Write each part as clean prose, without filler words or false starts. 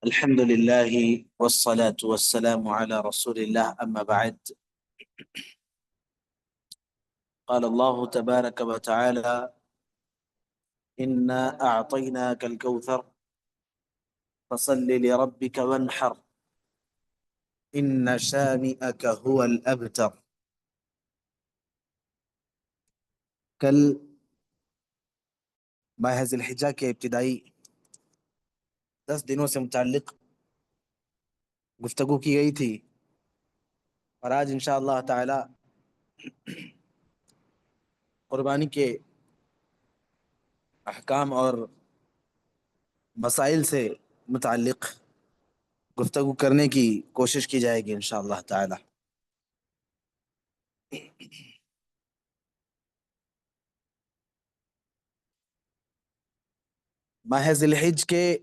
الحمد لله والصلاة والسلام على رسول الله أما بعد. قال الله تبارك وتعالى: إنا أعطيناك الكوثر فصل لربك وانحر إن شانئك هو الأبتر. کل ماہ ذی الحجہ کے ابتدائی 10 دنوں سے متعلق گفتگو کی گئی تھی، اور آج انشاءاللہ تعالی قربانی کے احکام اور مسائل سے متعلق گفتگو کرنے کی کوشش کی جائے گی انشاءاللہ تعالی۔ ماہ ذی الحج کے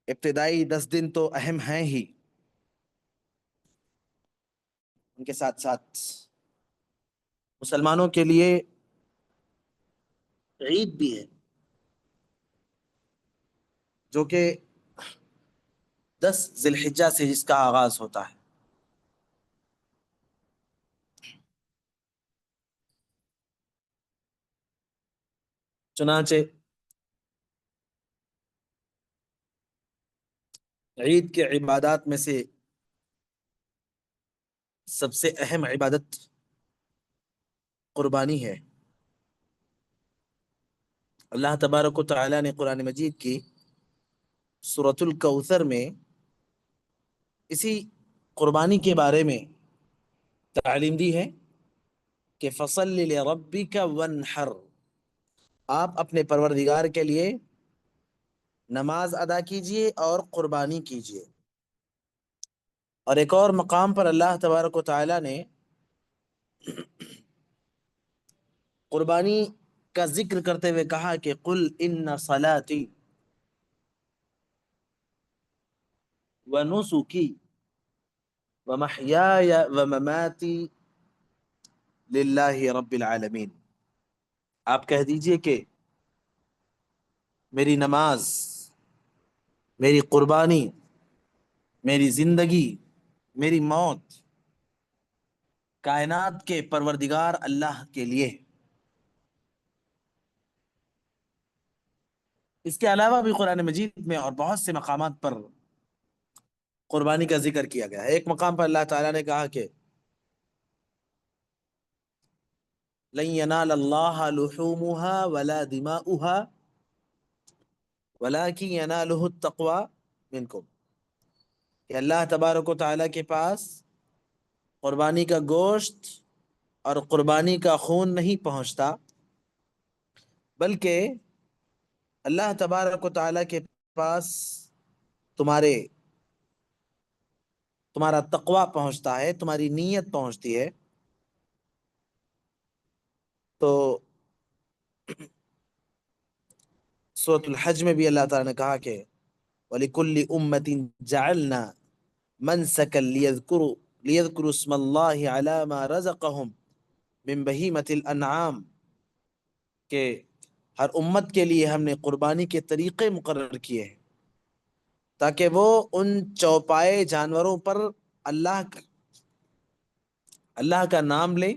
ابتدائی 10 دن تو اہم ہیں ہی، ان کے ساتھ ساتھ مسلمانوں کے لیے عید بھی ہے، جو کہ 10 ذی الحجہ سے جس کا آغاز ہوتا ہے۔ چنانچہ عید کے عبادات میں سے سب سے اہم عبادت قربانی ہے۔ اللہ تبارک و تعالی نے قرآن مجید کی سورۃ الکوثر میں اسی قربانی کے بارے میں تعلیم دی ہے کہ فصل لربک وانحر، آپ اپنے پروردگار کے لیے نماز ادا کیجئے اور قربانی کیجئے۔ اور ایک اور مقام پر اللہ تبارک و تعالی نے قربانی کا ذکر کرتے ہوئے کہا کہ قل ان صلاتی ونسکی ومحیای ومماتی للہ رب العالمین، آپ کہہ دیجئے کہ میری نماز، میری قربانی، میری زندگی، میری موت کائنات کے پروردگار اللہ کے لیے۔ اس کے علاوہ بھی قرآن مجید میں اور بہت سے مقامات پر قربانی کا ذکر کیا گیا ہے۔ ایک مقام پر اللہ تعالیٰ نے کہا کہ لن ینال اللہ لحومها ولا دماؤها ولکن ینالہ التقوی منکم، کہ اللہ تبارک و تعالیٰ کے پاس قربانی کا گوشت اور قربانی کا خون نہیں پہنچتا، بلکہ اللہ تبارک و تعالیٰ کے پاس تمہارا تقوی پہنچتا ہے، تمہاری نیت پہنچتی ہے۔ تو سورۃ الحج میں بھی اللہ تعالیٰ نے کہا کہ وَلِكُلِّ أُمَّةٍ جَعَلْنَا مَنْسَكًا لِيَذْكُرُوا اسْمَ اللَّهِ عَلَى مَا رَزَقَهُمْ مِنْ بَهِيمَةِ الْأَنْعَامِ، کہ ہر امت کے لیے ہم نے قربانی کے طریقے مقرر کیے ہیں تاکہ وہ ان چوپائے جانوروں پر اللہ کا نام لیں،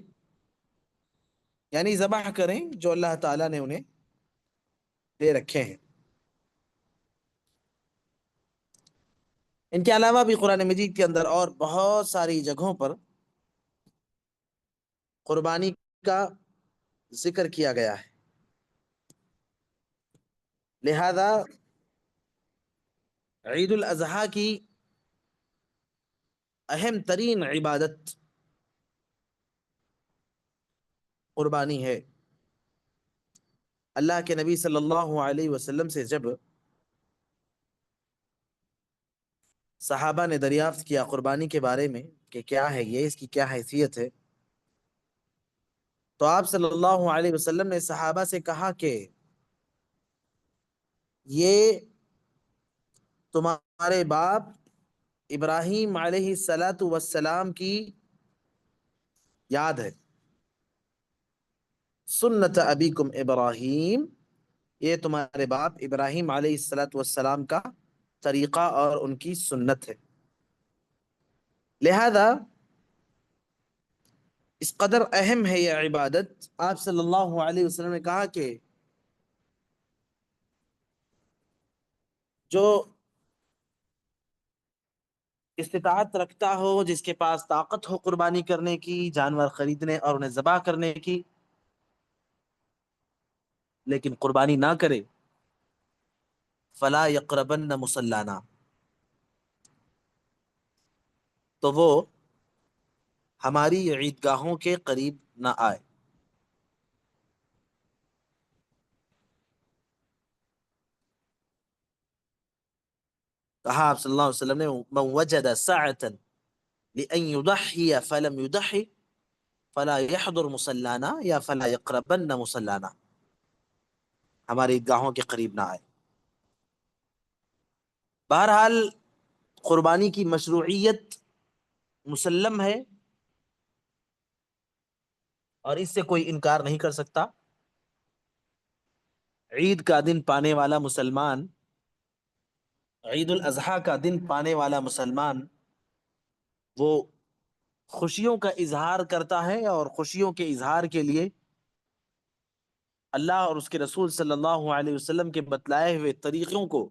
یعنی ذبح کریں جو اللہ تعالیٰ نے انہیں دے رکھے ہیں۔ ان کے علاوہ بھی قرآن مجید کے اندر اور بہت ساری جگہوں پر قربانی کا ذکر کیا گیا ہے۔ لہذا عید الاضحیٰ کی اہم ترین عبادت قربانی ہے۔ اللہ کے نبی صلی اللہ علیہ وسلم سے جب صحابہ نے دریافت کیا قربانی کے بارے میں کہ کیا ہے یہ، اس کی کیا حیثیت ہے، تو آپ صلی اللہ علیہ وسلم نے صحابہ سے کہا کہ یہ تمہارے باپ ابراہیم علیہ السلام کی یاد ہے، سنت ابیکم ابراہیم یہ تمہارے باپ ابراہیم علیہ السلام کا طریقہ اور ان کی سنت ہے. لہذا اس قدر اہم ہے یہ عبادت. آپ صلی اللہ علیہ وسلم نے کہا کہ جو استطاعت رکھتا ہو، جس کے پاس طاقت ہو قربانی کرنے کی، جانور خریدنے اور انہیں ذبح کرنے کی، لیکن قربانی نہ کرے، فلا یقربن مصلانا، تو وہ ہماری عیدگاہوں کے قریب نہ آئے. کہا آپ صلی اللہ علیہ وسلم نے من وجد ساعة لأن يضحي فلم يضحي فلا يحضر مصلانا یا فلا يقربن مصلانا، ہماری عیدگاہوں کے قریب نہ آئے. بہرحال قربانی کی مشروعیت مسلم ہے اور اس سے کوئی انکار نہیں کر سکتا. عید کا دن پانے والا مسلمان، عید الاضحیٰ کا دن پانے والا مسلمان، وہ خوشیوں کا اظہار کرتا ہے اور خوشیوں کے اظہار کے لیے اللہ اور اس کے رسول صلی اللہ علیہ وسلم کے بتلائے ہوئے طریقوں کو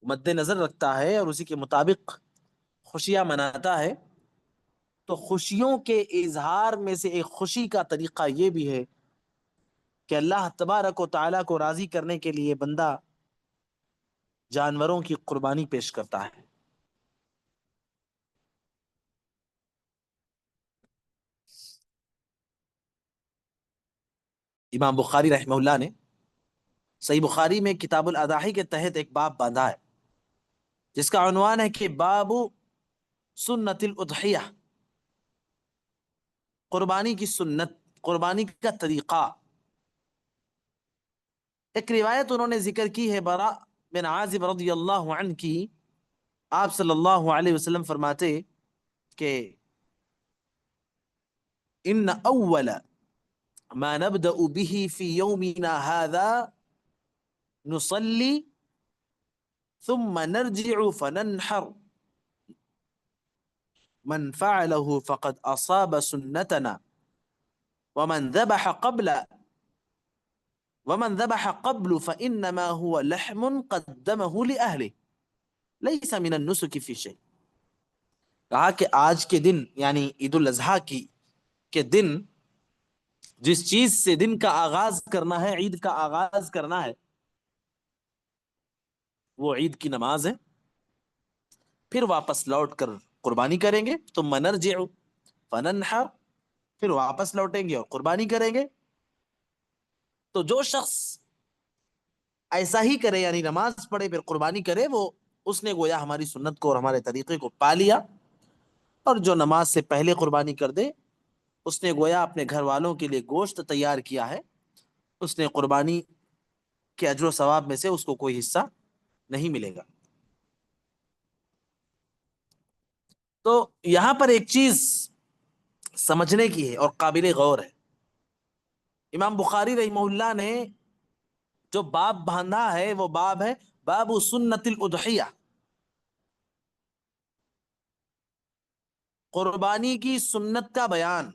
مد نظر رکھتا ہے اور اسی کے مطابق خوشیاں مناتا ہے. تو خوشیوں کے اظہار میں سے ایک خوشی کا طریقہ یہ بھی ہے کہ اللہ تبارک و تعالیٰ کو راضی کرنے کے لیے بندہ جانوروں کی قربانی پیش کرتا ہے. امام بخاری رحمہ اللہ نے صحیح بخاری میں کتاب الاضاحی کے تحت ایک باب باندھا ہے جس کا عنوان ہے کہ باب سنت الاضحیہ، قربانی کی سنت، قربانی کا طریقہ. ایک روایت انہوں نے ذکر کی ہے براء بن عازب رضی اللہ عنہ کی. آپ صلی اللہ علیہ وسلم فرماتے کہ ان اول ما نبدأ به في يومنا هذا نصلي ثم نرجع فننحر من فعله فقد أصاب سنتنا ومن ذبح قبل فإنما هو لحم قدمه لأهله ليس من النسك في شيء. کہا کہ آج کے دن یعنی عید الاضحیٰ کے دن جس چیز سے دن کا آغاز کرنا ہے، عید کا آغاز کرنا ہے، وہ عید کی نماز ہے. پھر واپس لوٹ کر قربانی کریں گے. ثم نرجع فننحر، پھر واپس لوٹیں گے اور قربانی کریں گے. تو جو شخص ایسا ہی کرے یعنی نماز پڑھے پھر قربانی کرے، وہ اس نے گویا ہماری سنت کو اور ہمارے طریقے کو پا لیا. اور جو نماز سے پہلے قربانی کر دے، اس نے گویا اپنے گھر والوں کے لیے گوشت تیار کیا ہے، اس نے قربانی کے اجر و ثواب میں سے اس کو کوئی حصہ نہیں ملے گا. تو یہاں پر ایک چیز سمجھنے کی ہے اور قابل غور ہے. امام بخاری رحمہ اللہ نے جو باب باندھا ہے وہ باب ہے باب سنت الاضحیہ، قربانی کی سنت کا بیان.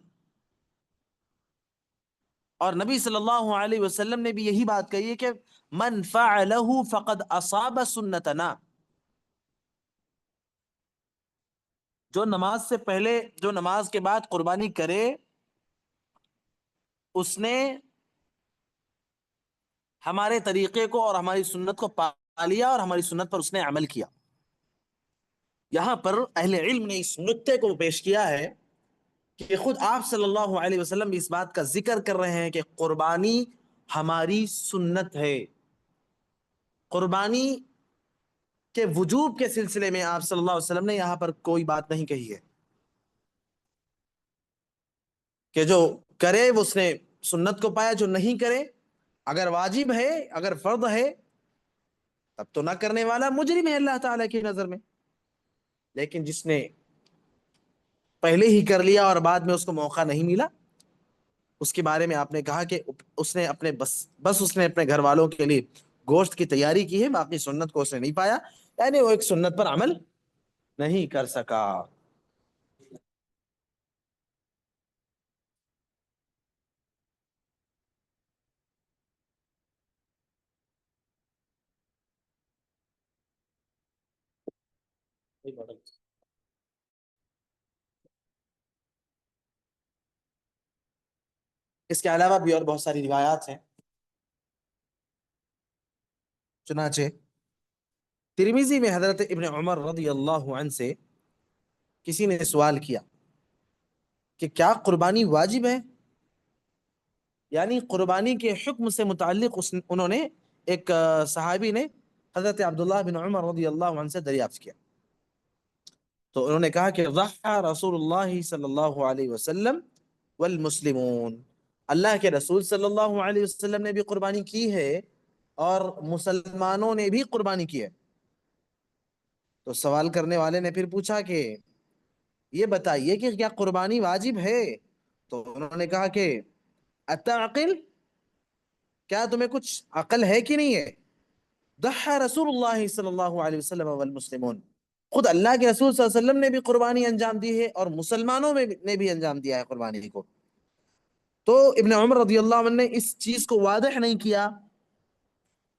اور نبی صلی اللہ علیہ وسلم نے بھی یہی بات کہی ہے کہ من فعلہ فقد اصاب سنتنا، جو نماز سے پہلے، جو نماز کے بعد قربانی کرے، اس نے ہمارے طریقے کو اور ہماری سنت کو پا لیا اور ہماری سنت پر اس نے عمل کیا. یہاں پر اہل علم نے اس نکتے کو پیش کیا ہے کہ خود آپ صلی اللہ علیہ وسلم اس بات کا ذکر کر رہے ہیں کہ قربانی ہماری سنت ہے. قربانی کے وجوب کے سلسلے میں آپ صلی اللہ علیہ وسلم نے یہاں پر کوئی بات نہیں کہی ہے کہ جو کرے وہ اس نے سنت کو پایا، جو نہیں کرے، اگر واجب ہے، اگر فرض ہے، تب تو نہ کرنے والا مجرم ہے اللہ تعالیٰ کی نظر میں. لیکن جس نے پہلے ہی کر لیا اور بعد میں اس کو موقع نہیں ملا، اس کے بارے میں آپ نے کہا کہ اس نے اپنے بس اس نے اپنے گھر والوں کے لیے گوشت کی تیاری کی ہے، باقی سنت کو اس نے نہیں پایا، یعنی وہ ایک سنت پر عمل نہیں کر سکا۔ اس کے علاوہ بھی اور بہت ساری روایات ہیں۔ چنانچہ ترمذی میں حضرت ابن عمر رضی اللہ عنہ سے کسی نے سوال کیا کہ کیا قربانی واجب ہے؟ یعنی قربانی کے حکم سے متعلق انہوں نے ایک صحابی نے حضرت عبداللہ بن عمر رضی اللہ عنہ سے دریافت کیا، تو انہوں نے کہا کہ ضحى رسول اللہ صلی اللہ علیہ وسلم والمسلمون، اللہ کے رسول صلی اللہ علیہ وسلم نے بھی قربانی کی ہے اور مسلمانوں نے بھی قربانی کی ہے۔ تو سوال کرنے والے نے پھر پوچھا کہ یہ بتائیے کہ کیا قربانی واجب ہے؟ تو انہوں نے کہا کہ اتعقل، کیا تمہیں کچھ عقل ہے کہ نہیں ہے؟ ضحى رسول اللہ صلی اللہ علیہ وسلم والمسلمون، خود اللہ کے رسول صلی اللہ علیہ وسلم نے بھی قربانی انجام دی ہے اور مسلمانوں نے بھی انجام دیا ہے قربانی کو۔ تو ابن عمر رضی اللہ عنہ نے اس چیز کو واضح نہیں کیا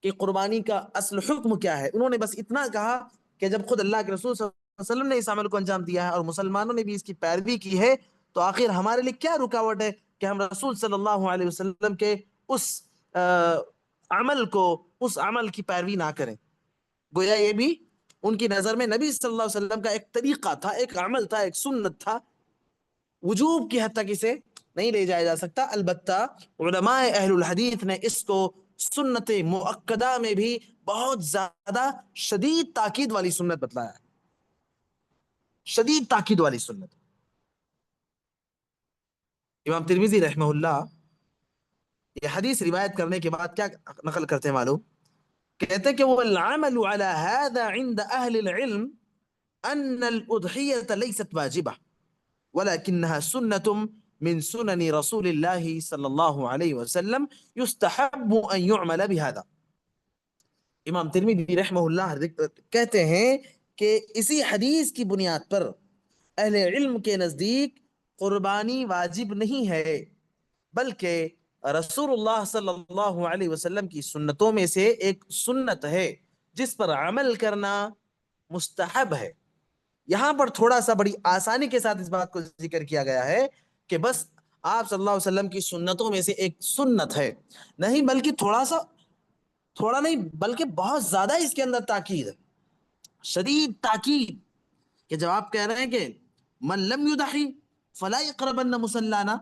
کہ قربانی کا اصل حکم کیا ہے، انہوں نے بس اتنا کہا کہ جب خود اللہ کے رسول صلی اللہ علیہ وسلم نے اس عمل کو انجام دیا ہے اور مسلمانوں نے بھی اس کی پیروی کی ہے، تو آخر ہمارے لیے کیا رکاوٹ ہے کہ ہم رسول صلی اللہ علیہ وسلم کے اس عمل کو، اس عمل کی پیروی نہ کریں۔ گویا یہ بھی ان کی نظر میں نبی صلی اللہ علیہ وسلم کا ایک طریقہ تھا، ایک عمل تھا، ایک سنت تھا، وجوب کی حد تک اسے نہیں لے جایا جا سکتا۔ البتہ علماء اہل الحدیث نے اس کو سنت مؤکدہ میں بھی بہت زیادہ شدید تاکید والی سنت بتلایا ہے، شدید تاکید والی سنت۔ امام ترمذی رحمہ اللہ یہ حدیث روایت کرنے کے بعد کیا نقل کرتے ہیں معلوم؟ کہتے ہیں کہ والعمل على هذا عند اهل العلم ان الاضحية ليست واجبة ولكنها سنة من سنن رسول الله صلی اللہ علیہ وسلم يستحب ان يعمل بهذا۔ امام ترمذی رحمہ اللہ کہتے ہیں کہ اسی حدیث کی بنیاد پر اہل علم کے نزدیک قربانی واجب نہیں ہے، بلکہ رسول اللہ صلی اللہ علیہ وسلم کی سنتوں میں سے ایک سنت ہے جس پر عمل کرنا مستحب ہے۔ یہاں پر تھوڑا سا بڑی آسانی کے ساتھ اس بات کو ذکر کیا گیا ہے کہ بس آپ صلی اللہ علیہ وسلم کی سنتوں میں سے ایک سنت ہے، نہیں بلکہ تھوڑا نہیں بلکہ بہت زیادہ اس کے اندر تاکید ہے، شدید تاکید، کہ جب آپ کہہ رہے ہیں کہ من لم یضحی فلا یقربن مصلانا،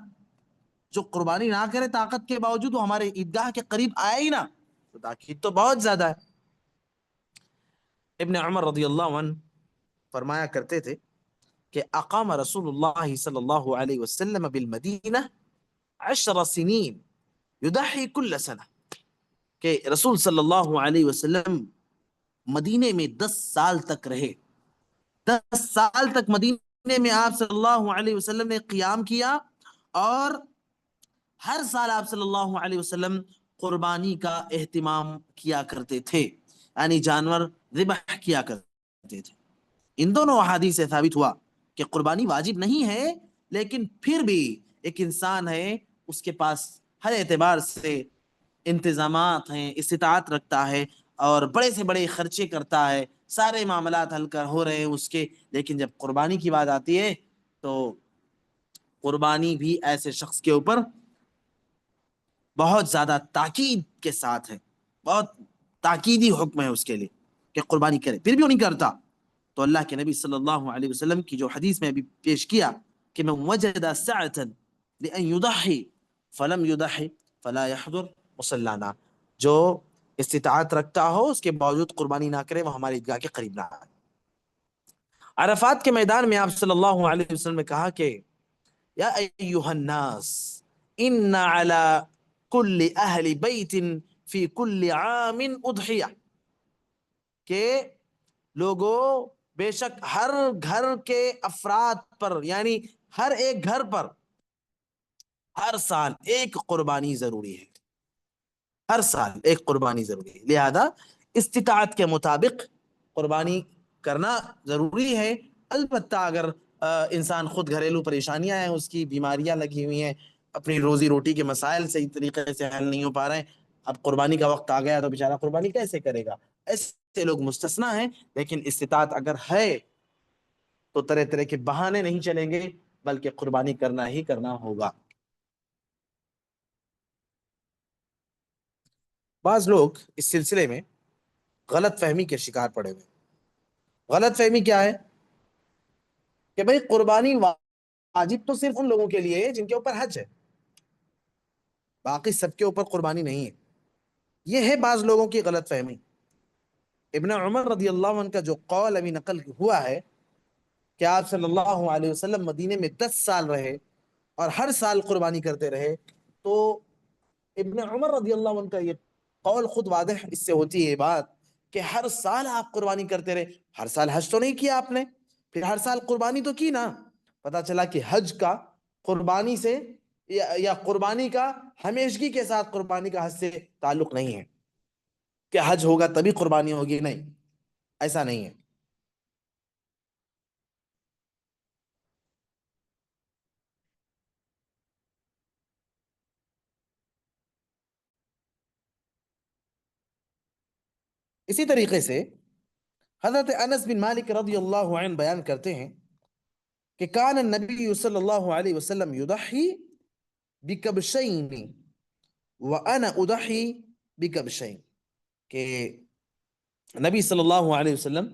جو قربانی نہ کرے طاقت کے باوجود وہ ہمارے عیدگاہ کے قریب آئے ہی نہ، تو تاکید تو بہت زیادہ ہے۔ ابن عمر رضی اللہ عنہ فرمایا کرتے تھے کہ اقام رسول اللہ صلی اللہ علیہ وسلم بالمدینہ 10 سنین یضحی کل سنہ، کہ رسول صلی اللہ علیہ وسلم مدینے میں 10 سال تک رہے، 10 سال تک مدینے میں آپ صلی اللہ علیہ وسلم نے قیام کیا، اور ہر سال آپ صلی اللہ علیہ وسلم قربانی کا اہتمام کیا کرتے تھے، یعنی جانور ذبح کیا کرتے تھے۔ ان دونوں احادیث سے ثابت ہوا کہ قربانی واجب نہیں ہے، لیکن پھر بھی ایک انسان ہے، اس کے پاس ہر اعتبار سے انتظامات ہیں، استطاعت رکھتا ہے اور بڑے سے بڑے خرچے کرتا ہے، سارے معاملات حل کر ہو رہے ہیں اس کے، لیکن جب قربانی کی بات آتی ہے تو قربانی بھی ایسے شخص کے اوپر بہت زیادہ تاکید کے ساتھ ہے، بہت تاکیدی حکم ہے اس کے لیے کہ قربانی کرے، پھر بھی وہ نہیں کرتا، تو اللہ کے نبی صلی اللہ علیہ وسلم کی جو حدیث میں ابھی پیش کیا کہ من وجد سعة لأن يضحي فلم يضحي فلا يحضر مصلانا، جو استطاعت رکھتا ہو اس کے باوجود قربانی نہ کرے وہ ہماری عیدگاہ کے قریب نہ آئے۔ عرفات کے میدان میں آپ صلی اللہ علیہ وسلم نے کہا کہ یا ایہا الناس ان علی کل اہل بیت فی کل عام اضحیہ، کہ لوگوں بے شک ہر گھر کے افراد پر، یعنی ہر ایک گھر پر ہر سال ایک قربانی ضروری ہے، ہر سال ایک قربانی ضروری ہے، لہذا استطاعت کے مطابق قربانی کرنا ضروری ہے۔ البتہ اگر انسان خود گھریلو پریشانیاں ہیں، اس کی بیماریاں لگی ہوئی ہیں، اپنی روزی روٹی کے مسائل صحیح طریقے سے حل نہیں ہو پا رہے ہیں، اب قربانی کا وقت آ گیا تو بیچارہ قربانی کیسے کرے گا، ایسے لوگ مستثنا ہیں۔ لیکن استطاعت اگر ہے تو طرح طرح کے بہانے نہیں چلیں گے، بلکہ قربانی کرنا ہی کرنا ہوگا۔ بعض لوگ اس سلسلے میں غلط فہمی کے شکار پڑے ہوئے۔ غلط فہمی کیا ہے کہ بھئی قربانی واجب تو صرف ان لوگوں کے لیے ہے جن کے اوپر حج ہے، باقی سب کے اوپر قربانی نہیں ہے۔ یہ ہے بعض لوگوں کی غلط فہمی۔ ابن عمر رضی اللہ عنہ کا جو قول ابھی نقل ہوا ہے کہ آپ صلی اللہ علیہ وسلم مدینے میں 10 سال رہے اور ہر سال قربانی کرتے رہے، تو ابن عمر رضی اللہ عنہ کا یہ قول خود واضح اس سے ہوتی ہے بات کہ ہر سال آپ قربانی کرتے رہے، ہر سال حج تو نہیں کیا آپ نے، پھر ہر سال قربانی تو کی نا۔ پتا چلا کہ حج کا قربانی سے یا قربانی کا ہمیشگی کے ساتھ قربانی کا حج سے تعلق نہیں ہے کہ حج ہوگا تبھی قربانی ہوگی، نہیں، ایسا نہیں ہے۔ اسی طریقے سے حضرت انس بن مالک رضی اللہ عنہ بیان کرتے ہیں کہ کان النبی صلی اللہ علیہ وسلم یضحی بکبشین وانا اضحی بکبشین، کہ نبی صلی اللہ علیہ وسلم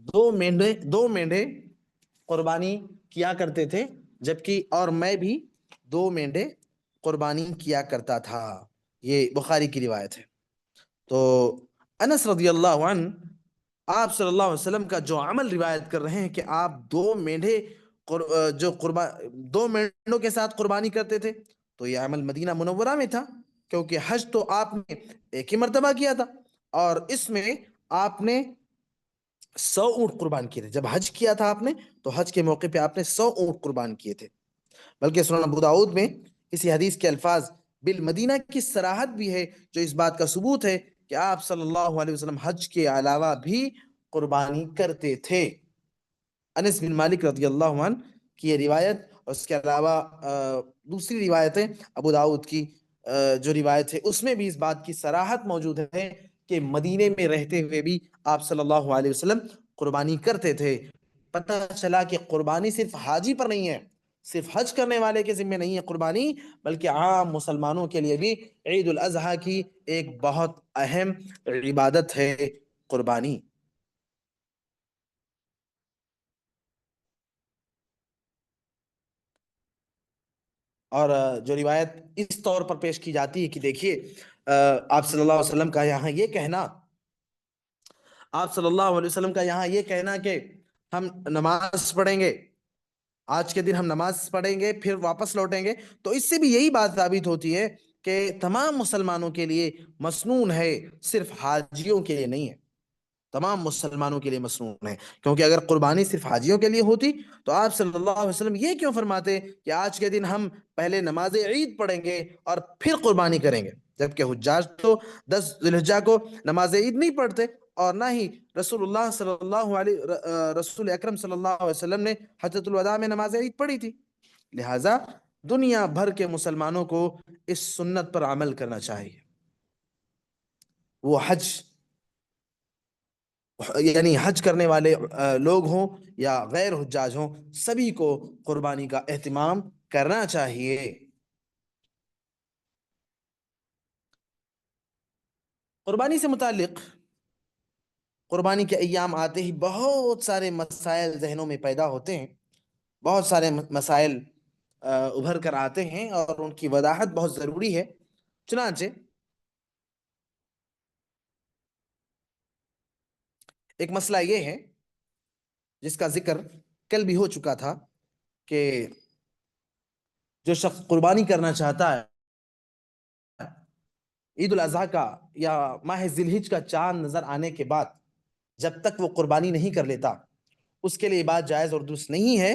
دو مینڈے قربانی کیا کرتے تھے، جبکہ اور میں بھی 2 مینڈے قربانی کیا کرتا تھا۔ یہ بخاری کی روایت ہے۔ تو انس رضی اللہ عنہ آپ صلی اللہ علیہ وسلم کا جو عمل روایت کر رہے ہیں کہ آپ 2 مینڈے دو مینڈوں کے ساتھ قربانی کرتے تھے، تو یہ عمل مدینہ منورہ میں تھا، کیونکہ حج تو آپ نے ایک ہی مرتبہ کیا تھا، اور اس میں آپ نے 100 اونٹ قربان کیے تھے۔ جب حج کیا تھا آپ نے تو حج کے موقع پہ آپ نے 100 اونٹ قربان کیے تھے۔ بلکہ سنن ابو داؤد میں اسی حدیث کے الفاظ بالمدینہ کی صراحت بھی ہے، جو اس بات کا ثبوت ہے کہ آپ صلی اللہ علیہ وسلم حج کے علاوہ بھی قربانی کرتے تھے۔ انس بن مالک رضی اللہ عنہ کی یہ روایت اور اس کے علاوہ دوسری روایتیں ابو داؤد کی جو روایت ہے اس میں بھی اس بات کی صراحت موجود ہے کہ مدینے میں رہتے ہوئے بھی آپ صلی اللہ علیہ وسلم قربانی کرتے تھے۔ پتہ چلا کہ قربانی صرف حاجی پر نہیں ہے، صرف حج کرنے والے کے ذمہ نہیں ہے قربانی، بلکہ عام مسلمانوں کے لیے بھی عید الاضحیٰ کی ایک بہت اہم عبادت ہے قربانی۔ اور جو روایت اس طور پر پیش کی جاتی ہے کہ دیکھیے آپ صلی اللہ علیہ وسلم کا یہاں یہ کہنا، آپ صلی اللہ علیہ وسلم کا یہاں یہ کہنا کہ ہم نماز پڑھیں گے، آج کے دن ہم نماز پڑھیں گے پھر واپس لوٹیں گے، تو اس سے بھی یہی بات ثابت ہوتی ہے کہ تمام مسلمانوں کے لیے مسنون ہے، صرف حاجیوں کے لیے نہیں ہے، تمام مسلمانوں کے لیے مسنون ہے۔ کیونکہ اگر قربانی صرف حاجیوں کے لیے ہوتی تو آپ صلی اللہ علیہ وسلم یہ کیوں فرماتے کہ آج کے دن ہم پہلے نماز عید پڑھیں گے اور پھر قربانی کریں گے، جبکہ حجاج تو 10 ذی الحجہ کو نماز عید نہیں پڑھتے، اور نہ ہی رسول اکرم صلی اللہ علیہ وسلم نے حجۃ الوداع میں نماز عید پڑھی تھی۔ لہٰذا دنیا بھر کے مسلمانوں کو اس سنت پر عمل کرنا چاہیے، وہ یعنی حج کرنے والے لوگ ہوں یا غیر حجاج ہوں، سبھی کو قربانی کا اہتمام کرنا چاہیے۔ قربانی سے متعلق قربانی کے ایام آتے ہی بہت سارے مسائل ذہنوں میں پیدا ہوتے ہیں، بہت سارے مسائل ابھر کر آتے ہیں اور ان کی وضاحت بہت ضروری ہے۔ چنانچہ ایک مسئلہ یہ ہے جس کا ذکر کل بھی ہو چکا تھا کہ جو شخص قربانی کرنا چاہتا ہے عید الاضحیٰ کا یا ماہ ذی الحجہ کا چاند نظر آنے کے بعد جب تک وہ قربانی نہیں کر لیتا، اس کے لیے بات جائز اور درست نہیں ہے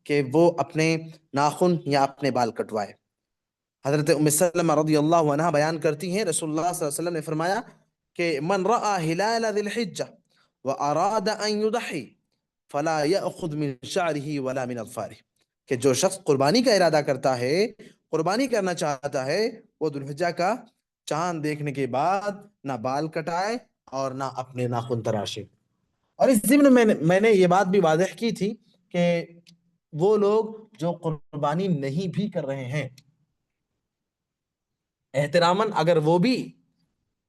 کہ وہ اپنے ناخن یا اپنے بال کٹوائے۔ حضرت ام سلمہ رضی اللہ عنہ بیان کرتی ہیں رسول اللہ صلی اللہ علیہ وسلم نے فرمایا کہ من رأى ہلال ذی الحجہ واراد ان یضحی فلا یأخذ من شعره ولا من اظفارہ، کہ جو شخص قربانی کا ارادہ کرتا ہے، قربانی کرنا چاہتا ہے، وہ ذو الحجہ کا چاند دیکھنے کے بعد نہ بال کٹائے اور نہ اپنے ناخن تراشے۔ اور اس ضمن میں نے یہ بات بھی واضح کی تھی کہ وہ لوگ جو قربانی نہیں بھی کر رہے ہیں، احتراماً اگر وہ بھی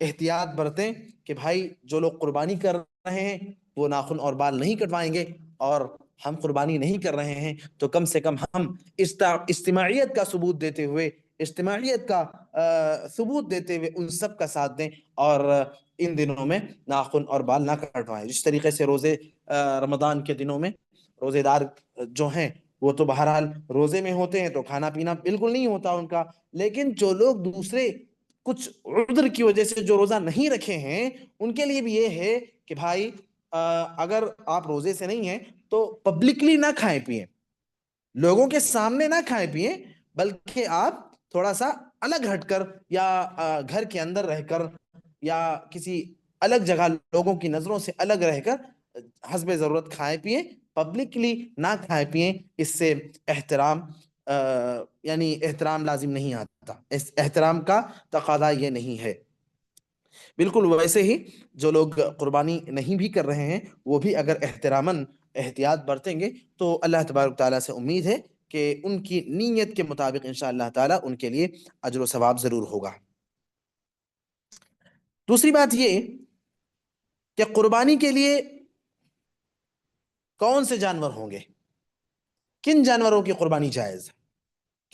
احتیاط برتیں کہ بھائی جو لوگ قربانی کر رہے ہیں وہ ناخن اور بال نہیں کٹوائیں گے، اور ہم قربانی نہیں کر رہے ہیں تو کم سے کم ہم اجتماعیت کا ثبوت دیتے ہوئے، اجتماعیت کا ثبوت دیتے ہوئے ان سب کا ساتھ دیں اور ان دنوں میں ناخن اور بال نہ کٹوائیں۔ جس طریقے سے روزے رمضان کے دنوں میں روزے دار جو ہیں وہ تو بہرحال روزے میں ہوتے ہیں تو کھانا پینا بالکل نہیں ہوتا ان کا، لیکن جو لوگ دوسرے کچھ عذر کی وجہ سے جو روزہ نہیں رکھے ہیں ان کے لیے بھی یہ ہے کہ بھائی اگر آپ روزے سے نہیں ہیں تو پبلکلی نہ کھائیں پیئیں، لوگوں کے سامنے نہ کھائیں پیئیں، بلکہ آپ تھوڑا سا الگ ہٹ کر یا گھر کے اندر رہ کر یا کسی الگ جگہ لوگوں کی نظروں سے الگ رہ کر حسب ضرورت کھائیں پیئیں، پبلکلی نہ کھائیں پیئیں۔ اس سے احترام یعنی احترام لازم نہیں آتا، اس احترام کا تقاضا یہ نہیں ہے۔ بالکل ویسے ہی جو لوگ قربانی نہیں بھی کر رہے ہیں وہ بھی اگر احتراماً احتیاط برتیں گے تو اللہ تبارک تعالیٰ سے امید ہے کہ ان کی نیت کے مطابق انشاءاللہ تعالیٰ ان کے لیے اجر و ثواب ضرور ہوگا۔ دوسری بات یہ کہ قربانی کے لیے کون سے جانور ہوں گے، کن جانوروں کی قربانی جائز ہے،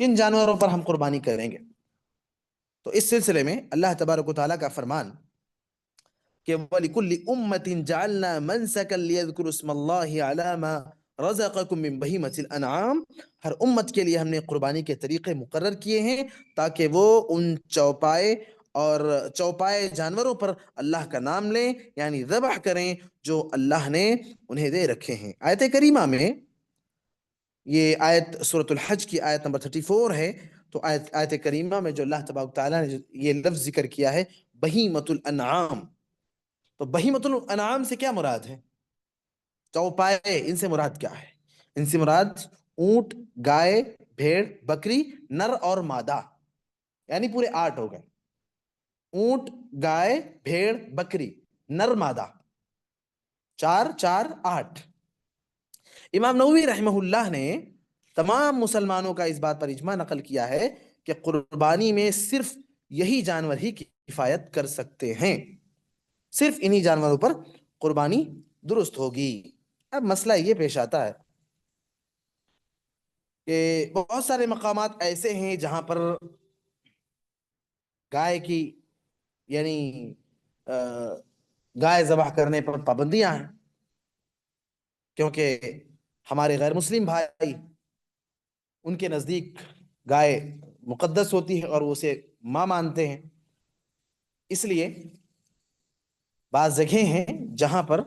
کن جانوروں پر ہم قربانی کریں گے؟ تو اس سلسلے میں اللہ تبارک و تعالیٰ کا فرمان کہ وَلِكُلِّ أُمَّةٍ جَعَلْنَا مَنْسَكًا لِيَذْكُرُوا اسْمَ اللَّهِ عَلَى مَا رَزَقَكُم مِّن بَهِيمَةِ الْأَنْعَامِ، ہر امت کے لیے ہم نے قربانی کے طریقے مقرر کیے ہیں تاکہ وہ ان چوپائے جانوروں پر اللہ کا نام لیں، یعنی ذبح کریں جو اللہ نے انہیں دے رکھے ہیں۔ آیت کریمہ میں یہ آیت سورۃ الحج کی آیت نمبر 34 ہے، تو آیت کریمہ میں جو اللہ تبارک تعالیٰ نے یہ لفظ ذکر کیا ہے بہیمۃ الانعام، تو بہیمۃ الانعام سے کیا مراد ہے؟ چوپائے، ان سے مراد کیا ہے؟ ان سے مراد اونٹ، گائے، بھیڑ، بکری، نر اور مادہ، یعنی پورے 8 ہو گئے، اونٹ، گائے، بھیڑ، بکری، نر، مادہ، 4 4 8۔ امام نووی رحمہ اللہ نے تمام مسلمانوں کا اس بات پر اجماع نقل کیا ہے کہ قربانی میں صرف یہی جانور ہی کفایت کر سکتے ہیں، صرف انہی جانوروں پر قربانی درست ہوگی۔ اب مسئلہ یہ پیش آتا ہے کہ بہت سارے مقامات ایسے ہیں جہاں پر گائے کی یعنی گائے ذبح کرنے پر پابندیاں ہیں، کیونکہ ہمارے غیر مسلم بھائی ان کے نزدیک گائے مقدس ہوتی ہے اور وہ اسے ماں مانتے ہیں، اس لیے بعض جگہیں ہیں جہاں پر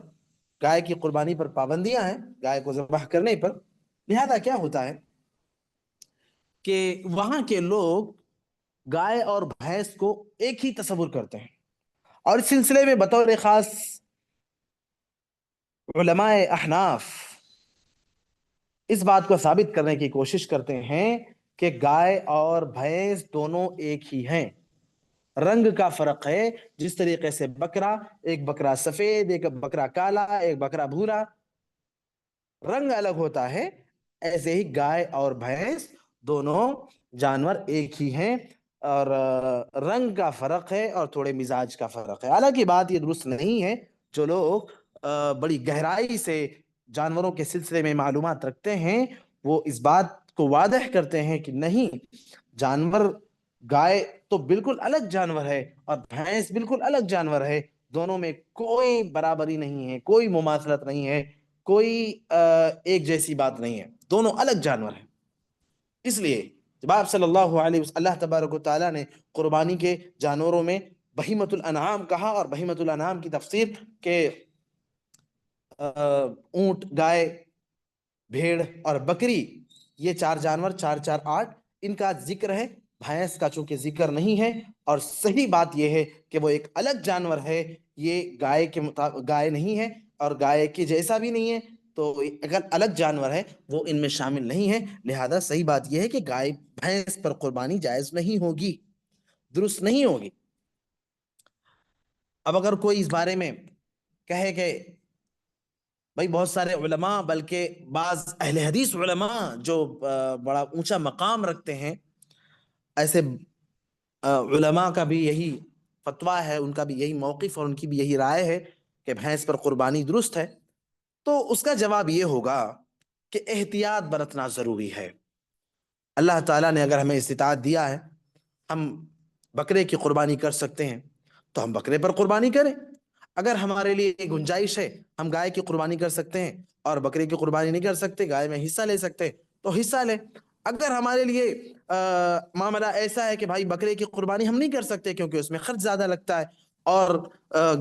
گائے کی قربانی پر پابندیاں ہیں، گائے کو ذبح کرنے پر، لہذا کیا ہوتا ہے کہ وہاں کے لوگ گائے اور بھینس کو ایک ہی تصور کرتے ہیں، اور اس سلسلے میں بطور خاص علماء احناف اس بات کو ثابت کرنے کی کوشش کرتے ہیں کہ گائے اور بھینس دونوں ایک ہی ہیں، رنگ کا فرق ہے، جس طریقے سے ایک بکرا سفید، ایک بکرا کالا، ایک بکرا بھورا، رنگ الگ ہوتا ہے، ایسے ہی گائے اور بھینس دونوں جانور ایک ہی ہیں، اور رنگ کا فرق ہے اور تھوڑے مزاج کا فرق ہے۔ حالانکہ بات یہ درست نہیں ہے، جو لوگ بڑی گہرائی سے جانوروں کے سلسلے میں معلومات رکھتے ہیں وہ اس بات کو واضح کرتے ہیں کہ نہیں، جانور گائے تو بالکل الگ جانور ہے اور بھینس بالکل الگ جانور ہے، دونوں میں کوئی برابری نہیں ہے، کوئی مماثلت نہیں ہے، کوئی ایک جیسی بات نہیں ہے، دونوں الگ جانور ہیں۔ اس لیے جب آپ صلی اللہ علیہ وسلم اللہ تبارک و تعالیٰ نے قربانی کے جانوروں میں بہیمۃ الانعام کہا، اور بہیمۃ الانعام کی تفسیر کہ اونٹ، گائے، بھیڑ اور بکری یہ 4 جانور 4 4 8 ان کا ذکر ہے، بھینس کا چونکہ ذکر نہیں ہے، اور صحیح بات یہ ہے کہ وہ ایک الگ جانور ہے، یہ گائے کے گائے نہیں ہے اور گائے کے جیسا بھی نہیں ہے، تو اگر الگ جانور ہے وہ ان میں شامل نہیں ہے، لہذا صحیح بات یہ ہے کہ گائے بھینس پر قربانی جائز نہیں ہوگی، درست نہیں ہوگی۔ اب اگر کوئی اس بارے میں کہے کہ بھائی بہت سارے علماء، بلکہ بعض اہل حدیث علماء جو بڑا اونچا مقام رکھتے ہیں، ایسے علماء کا بھی یہی فتویٰ ہے، ان کا بھی یہی موقف اور ان کی بھی یہی رائے ہے کہ بھینس پر قربانی درست ہے، تو اس کا جواب یہ ہوگا کہ احتیاط برتنا ضروری ہے۔ اللہ تعالیٰ نے اگر ہمیں استطاعت دیا ہے، ہم بکرے کی قربانی کر سکتے ہیں تو ہم بکرے پر قربانی کریں، اگر ہمارے لیے گنجائش ہے ہم گائے کی قربانی کر سکتے ہیں اور بکرے کی قربانی نہیں کر سکتے، گائے میں حصہ لے سکتے تو حصہ لیں، اگر ہمارے لیے معاملہ ایسا ہے کہ بھائی بکرے کی قربانی ہم نہیں کر سکتے کیونکہ اس میں خرچ زیادہ لگتا ہے، اور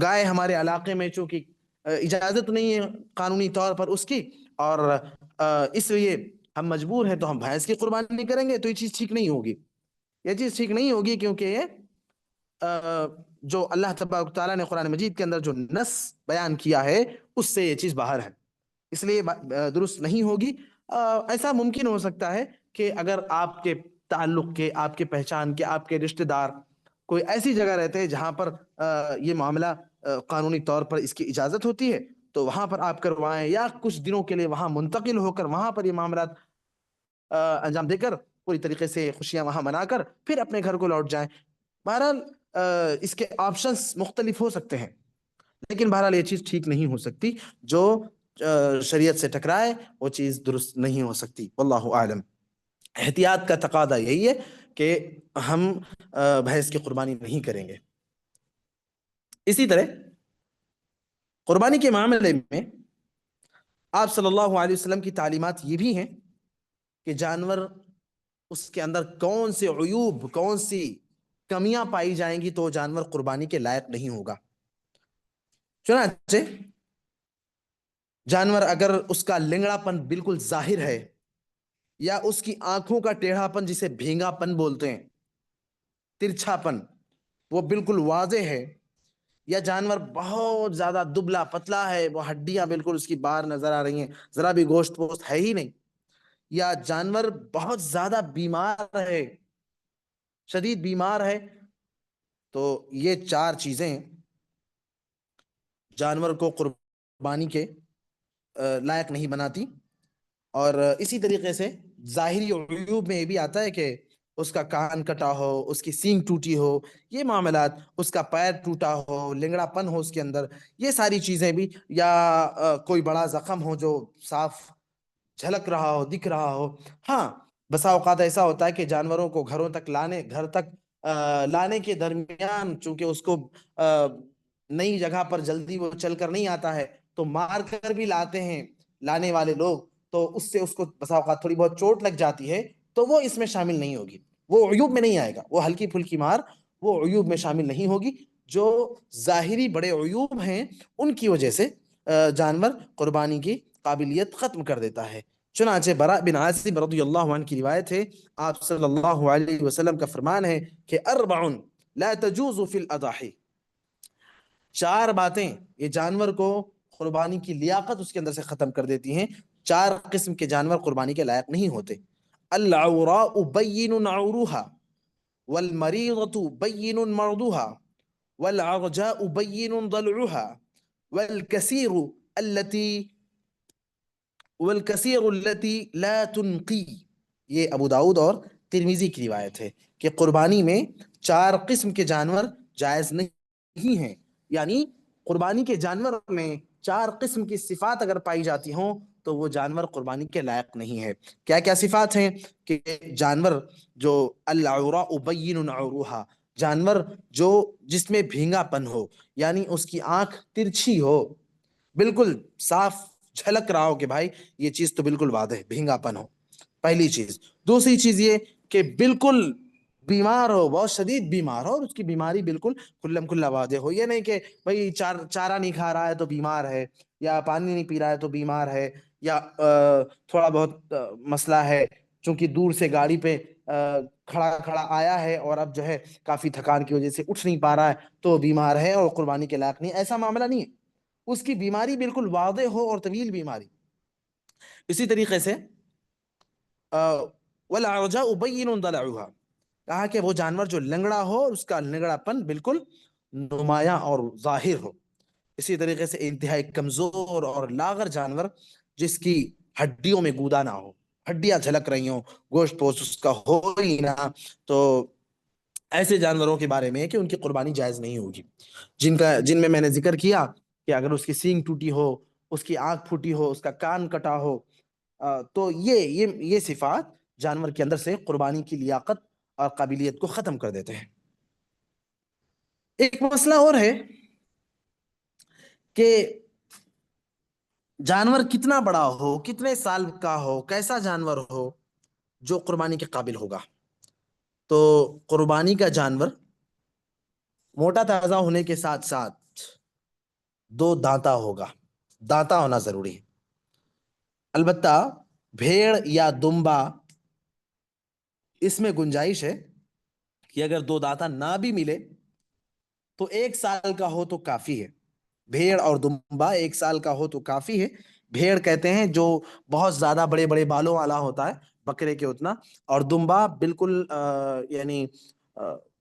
گائے ہمارے علاقے میں چونکہ اجازت نہیں ہے قانونی طور پر اس کی، اور اس لیے ہم مجبور ہیں، تو ہم بھینس کی قربانی نہیں کریں گے، تو یہ چیز ٹھیک نہیں ہوگی، یہ چیز ٹھیک نہیں ہوگی، کیونکہ یہ جو اللہ تبارک تعالیٰ نے قرآن مجید کے اندر جو نص بیان کیا ہے اس سے یہ چیز باہر ہے، اس لیے درست نہیں ہوگی۔ ایسا ممکن ہو سکتا ہے کہ اگر آپ کے تعلق کے، آپ کے پہچان کے، آپ کے رشتہ دار کوئی ایسی جگہ رہتے ہیں جہاں پر یہ معاملہ قانونی طور پر اس کی اجازت ہوتی ہے، تو وہاں پر آپ کروائیں، یا کچھ دنوں کے لیے وہاں منتقل ہو کر وہاں پر یہ معاملات انجام دے کر پوری طریقے سے خوشیاں وہاں منا کر پھر اپنے گھر کو لوٹ جائیں۔ بہرحال اس کے آپشنز مختلف ہو سکتے ہیں، لیکن بہرحال یہ چیز ٹھیک نہیں ہو سکتی، جو شریعت سے ٹکرائے وہ چیز درست نہیں ہو سکتی، واللہ اعلم۔ احتیاط کا تقاضا یہی ہے کہ ہم بھینس کی قربانی نہیں کریں گے۔ اسی طرح قربانی کے معاملے میں آپ صلی اللہ علیہ وسلم کی تعلیمات یہ بھی ہیں کہ جانور اس کے اندر کون سے عیوب، کون سی کمیاں پائی جائیں گی تو جانور قربانی کے لائق نہیں ہوگا۔ چنانچہ جانور اگر اس کا لنگڑا پن بالکل ظاہر ہے، یا اس کی آنکھوں کا ٹیڑھا پن جسے بھینگا پن بولتے ہیں، ترچھا پن وہ بالکل واضح ہے، یا جانور بہت زیادہ دبلا پتلا ہے، وہ ہڈیاں بالکل اس کی باہر نظر آ رہی ہیں، ذرا بھی گوشت پوست ہے ہی نہیں، یا جانور بہت زیادہ بیمار ہے، شدید بیمار ہے، تو یہ 4 چیزیں جانور کو قربانی کے لائق نہیں بناتی۔ اور اسی طریقے سے ظاہری عیوب میں یہ بھی آتا ہے کہ اس کا کان کٹا ہو، اس کی سینگ ٹوٹی ہو، یہ معاملات، اس کا پیر ٹوٹا ہو، لنگڑا پن ہو اس کے اندر، یہ ساری چیزیں بھی، یا کوئی بڑا زخم ہو جو صاف جھلک رہا ہو، دکھ رہا ہو۔ ہاں بسا اوقات ایسا ہوتا ہے کہ جانوروں کو گھر تک لانے کے درمیان چونکہ اس کو نئی جگہ پر جلدی وہ چل کر نہیں آتا ہے، تو مار کر بھی لاتے ہیں لانے والے لوگ، تو اس سے اس کو بسا اوقات تھوڑی بہت چوٹ لگ جاتی ہے، تو وہ اس میں شامل نہیں ہوگی، وہ عیوب میں نہیں آئے گا، وہ ہلکی پھلکی مار وہ عیوب میں شامل نہیں ہوگی۔ جو ظاہری بڑے عیوب ہیں ان کی وجہ سے جانور قربانی کی قابلیت ختم کر دیتا ہے۔ چنانچہ براء بن عازب رضی اللہ عنہ کی روایت ہے، آپ صلی اللہ علیہ وسلم کا فرمان ہے کہ 4 لا تجوز فی الاضاحی، 4 باتیں یہ جانور کو قربانی کی لیاقت اس کے اندر سے ختم کر دیتی ہیں، 4 قسم کے جانور قربانی کے لائق نہیں ہوتے۔ العوراء بین عورها، والمریضة بین مرضها، والعرجاء بین ضلعها، والکثیر التي لا تنقی۔ یہ ابو داؤد اور ترمذی کی روایت ہے کہ قربانی میں 4 قسم کے جانور جائز نہیں ہیں، یعنی قربانی کے جانور میں 4 قسم کی صفات اگر پائی جاتی ہوں تو وہ جانور قربانی کے لائق نہیں ہے۔ کیا کیا صفات ہیں؟ کہ جانور جو العوراء بین عورها، جانور جو جس میں بھینگا پن ہو، یعنی اس کی آنکھ ترچھی ہو، بالکل صاف جھلک رہا ہو کہ بھائی یہ چیز تو بالکل واضح ہے، بھینگا پن ہو، پہلی چیز۔ دوسری چیز یہ کہ بالکل بیمار ہو، بہت شدید بیمار ہو، اور اس کی بیماری بالکل کھلم کھلا واضح ہو، یہ نہیں کہ بھائی چارہ نہیں کھا رہا ہے تو بیمار ہے، یا پانی نہیں پی رہا ہے تو بیمار ہے، یا تھوڑا بہت مسئلہ ہے چونکہ دور سے گاڑی پہ کھڑا کھڑا آیا ہے اور اب جو ہے کافی تھکان کی وجہ سے اٹھ نہیں پا رہا ہے تو بیمار ہے اور قربانی کے لائق نہیں، ایسا معاملہ نہیں ہے، اس کی بیماری بالکل واضح ہو اور طویل بیماری۔ اسی طریقے سے وَالْعَرْجَاءُ بَيِّنٌ ضَلَعُهَا، کہا کہ وہ جانور جو لنگڑا ہو اس کا لنگڑا پن بالکل نمایاں اور ظاہر ہو۔ اسی طریقے سے انتہائی کمزور اور لاغر جانور جس کی ہڈیوں میں گودا نہ ہو، ہڈیاں جھلک رہی ہوں، گوشت پوست اس کا ہو ہی نہ، تو ایسے جانوروں کے بارے میں کہ ان کی قربانی جائز نہیں ہوگی۔ جن میں نے ذکر کیا کہ اگر اس کی سینگ ٹوٹی ہو، اس کی آنکھ پھوٹی ہو، اس کا کان کٹا ہو، تو یہ صفات جانور کے اندر سے قربانی کی لیاقت اور قابلیت کو ختم کر دیتے ہیں۔ ایک مسئلہ اور ہے کہ جانور کتنا بڑا ہو، کتنے سال کا ہو، کیسا جانور ہو جو قربانی کے قابل ہوگا۔ تو قربانی کا جانور موٹا تازہ ہونے کے ساتھ ساتھ دو دانتا ہوگا، دانتا ہونا ضروری ہے۔ البتہ بھیڑ یا دمبا اس میں گنجائش ہے کہ اگر دو دانتا نہ بھی ملے تو 1 سال کا ہو تو کافی ہے۔ بھیڑ اور دمبا 1 سال کا ہو تو کافی ہے۔ بھیڑ کہتے ہیں جو بہت زیادہ بڑے بڑے بالوں والا ہوتا ہے، بکرے کے اتنا، اور دمبا بالکل یعنی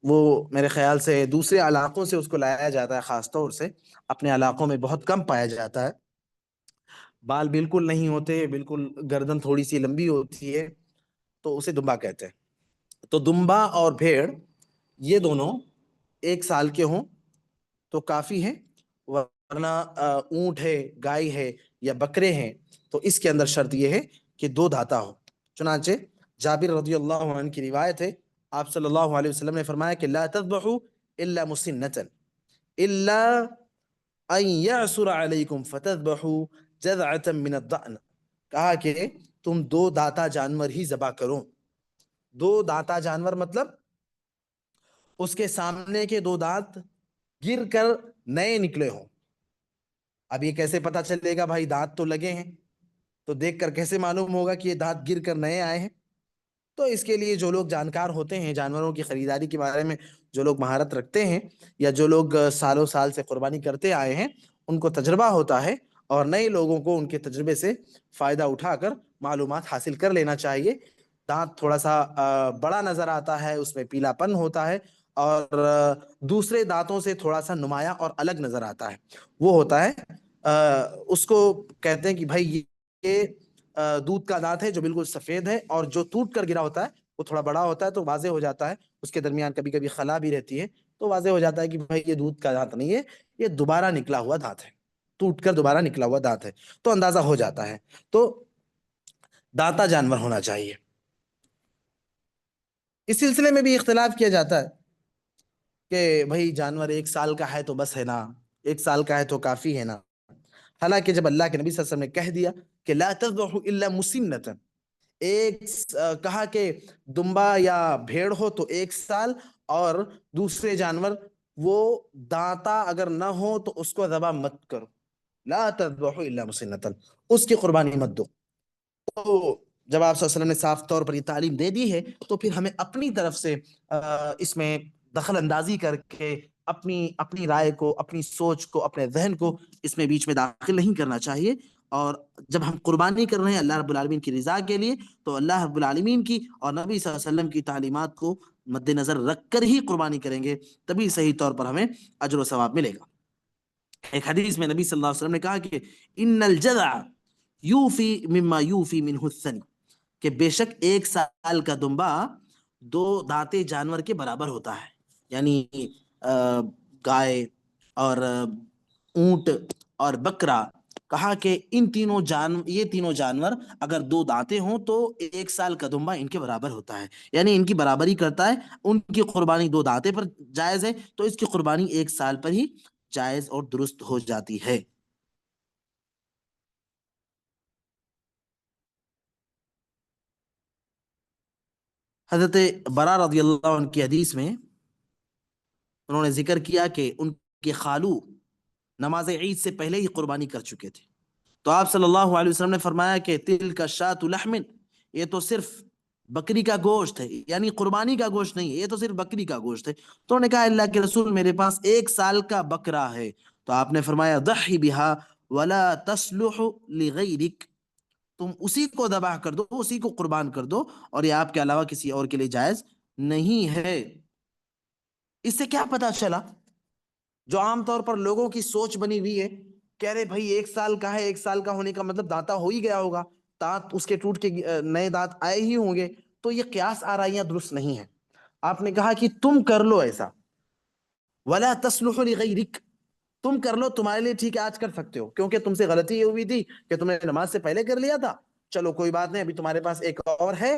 وہ میرے خیال سے دوسرے علاقوں سے اس کو لایا جاتا ہے، خاص طور سے اپنے علاقوں میں بہت کم پایا جاتا ہے۔ بال بالکل نہیں ہوتے، بالکل گردن تھوڑی سی لمبی ہوتی ہے، تو اسے دمبا کہتے ہیں۔ تو دمبا اور بھیڑ یہ دونوں 1 سال کے ہوں تو کافی ہے، ورنہ اونٹ ہے، گائے ہے یا بکرے ہیں تو اس کے اندر شرط یہ ہے کہ دو دھاتا ہو۔ چنانچہ جابر رضی اللہ عنہ کی روایت ہے، آپ صلی اللہ علیہ وسلم نے فرمایا کہ لا تذبحوا الا مسنة الا ان يعثر عليكم فتذبحوا جذعة من الضأن، کہا کہ تم دو داتا جانور ہی ذبح کرو۔ دو داتا جانور مطلب اس کے سامنے کے دو دانت گر کر نئے نکلے ہوں۔ اب یہ کیسے پتا چلے گا بھائی دانت تو لگے ہیں، تو دیکھ کر کیسے معلوم ہوگا کہ یہ دانت گر کر نئے آئے ہیں؟ تو اس کے لیے جو لوگ جانکار ہوتے ہیں، جانوروں کی خریداری کے بارے میں جو لوگ مہارت رکھتے ہیں، یا جو لوگ سالوں سال سے قربانی کرتے آئے ہیں، ان کو تجربہ ہوتا ہے، اور نئے لوگوں کو ان کے تجربے سے فائدہ اٹھا کر معلومات حاصل کر لینا چاہیے۔ دانت تھوڑا سا بڑا نظر آتا ہے، اس میں پیلا پن ہوتا ہے، اور دوسرے دانتوں سے تھوڑا سا نمایاں اور الگ نظر آتا ہے، وہ ہوتا ہے اس کو کہتے ہیں کہ بھائی یہ دودھ کا دانت ہے جو بالکل سفید ہے، اور جو ٹوٹ کر گرا ہوتا ہے وہ تھوڑا بڑا ہوتا ہے تو واضح ہو جاتا ہے، اس کے درمیان کبھی کبھی خلا بھی رہتی ہے تو واضح ہو جاتا ہے کہ بھائی یہ دودھ کا دانت نہیں ہے، یہ دوبارہ نکلا ہوا دانت ہے، ٹوٹ کر دوبارہ نکلا ہوا دانت ہے، تو اندازہ ہو جاتا ہے۔ تو دانتا جانور ہونا چاہیے۔ اس سلسلے میں بھی اختلاف کیا جاتا ہے کہ بھائی جانور 1 سال کا ہے تو بس ہے نا، 1 سال کا ہے تو کافی ہے نا۔ حالانکہ جب اللہ کے نبی صلی اللہ علیہ وسلم نے کہہ دیا کہ لا تذبحوا الا مسنة، کہا کہ دمبا یا بھیڑ ہو تو 1 سال، اور دوسرے جانور وہ دانتا اگر نہ ہو تو اس کو ذبح مت کرو، لا تذبحوا الا مسنة، اس کی قربانی مت دو۔ تو جب آپ صلی اللہ علیہ وسلم نے صاف طور پر یہ تعلیم دے دی ہے تو پھر ہمیں اپنی طرف سے اس میں دخل اندازی کر کے اپنی رائے کو، اپنی سوچ کو، اپنے ذہن کو اس میں بیچ میں داخل نہیں کرنا چاہیے۔ اور جب ہم قربانی کر رہے ہیں اللہ رب العالمین کی رضا کے لیے تو اللہ رب العالمین کی اور نبی صلی اللہ علیہ وسلم کی تعلیمات کو مد نظر رکھ کر ہی قربانی کریں گے، تبھی صحیح طور پر ہمیں اجر و ثواب ملے گا۔ ایک حدیث میں نبی صلی اللہ علیہ وسلم نے کہا کہ ان الجذع یوفی مما یوفی منہ الثنی، کہ بے شک 1 سال کا دمبا 2 دانتے جانور کے برابر ہوتا ہے، یعنی گائے اور اونٹ اور بکرا، کہا کہ یہ تینوں جانور اگر 2 دانتے ہوں تو 1 سال کا دمبا ان کے برابر ہوتا ہے، یعنی ان کی برابری کرتا ہے۔ ان کی قربانی 2 دانتے پر جائز ہے تو اس کی قربانی 1 سال پر ہی جائز اور درست ہو جاتی ہے۔ حضرت برا رضی اللہ عنہ کی حدیث میں انہوں نے ذکر کیا کہ ان کے خالو نماز عید سے پہلے ہی قربانی کر چکے تھے، تو آپ صلی اللہ علیہ وسلم نے فرمایا کہ تلک شاۃ لحم، یہ تو صرف بکری کا گوشت ہے، یعنی قربانی کا گوشت نہیں ہے، یہ تو صرف بکری کا گوشت ہے۔ تو انہوں نے کہا اللہ کے رسول میرے پاس 1 سال کا بکرا ہے۔ تو آپ نے فرمایا ضحی بہا ولا تصلح لغیرک، تم اسی کو ذبح کر دو، اسی کو قربان کر دو، اور یہ آپ کے علاوہ کسی اور کے لیے جائز نہیں ہے۔ اس سے کیا پتا چلا؟ جو عام طور پر لوگوں کی سوچ بنی ہوئی ہے کہ ارے بھائی 1 سال کا ہے، 1 سال کا ہونے کا مطلب دانتا ہو ہی گیا ہوگا، دانت اس کے ٹوٹ کے نئے دانت آئے ہی ہوں گے، تو یہ قیاس آرائیاں درست نہیں ہیں۔ آپ نے کہا کہ تم کر لو ایسا، ولا تصلح لغیرک، تم کر لو، تمہارے لیے ٹھیک ہے، آج کر سکتے ہو، کیونکہ تم سے غلطی یہ ہوئی تھی کہ تم نے نماز سے پہلے کر لیا تھا، چلو کوئی بات نہیں، ابھی تمہارے پاس ایک اور ہے۔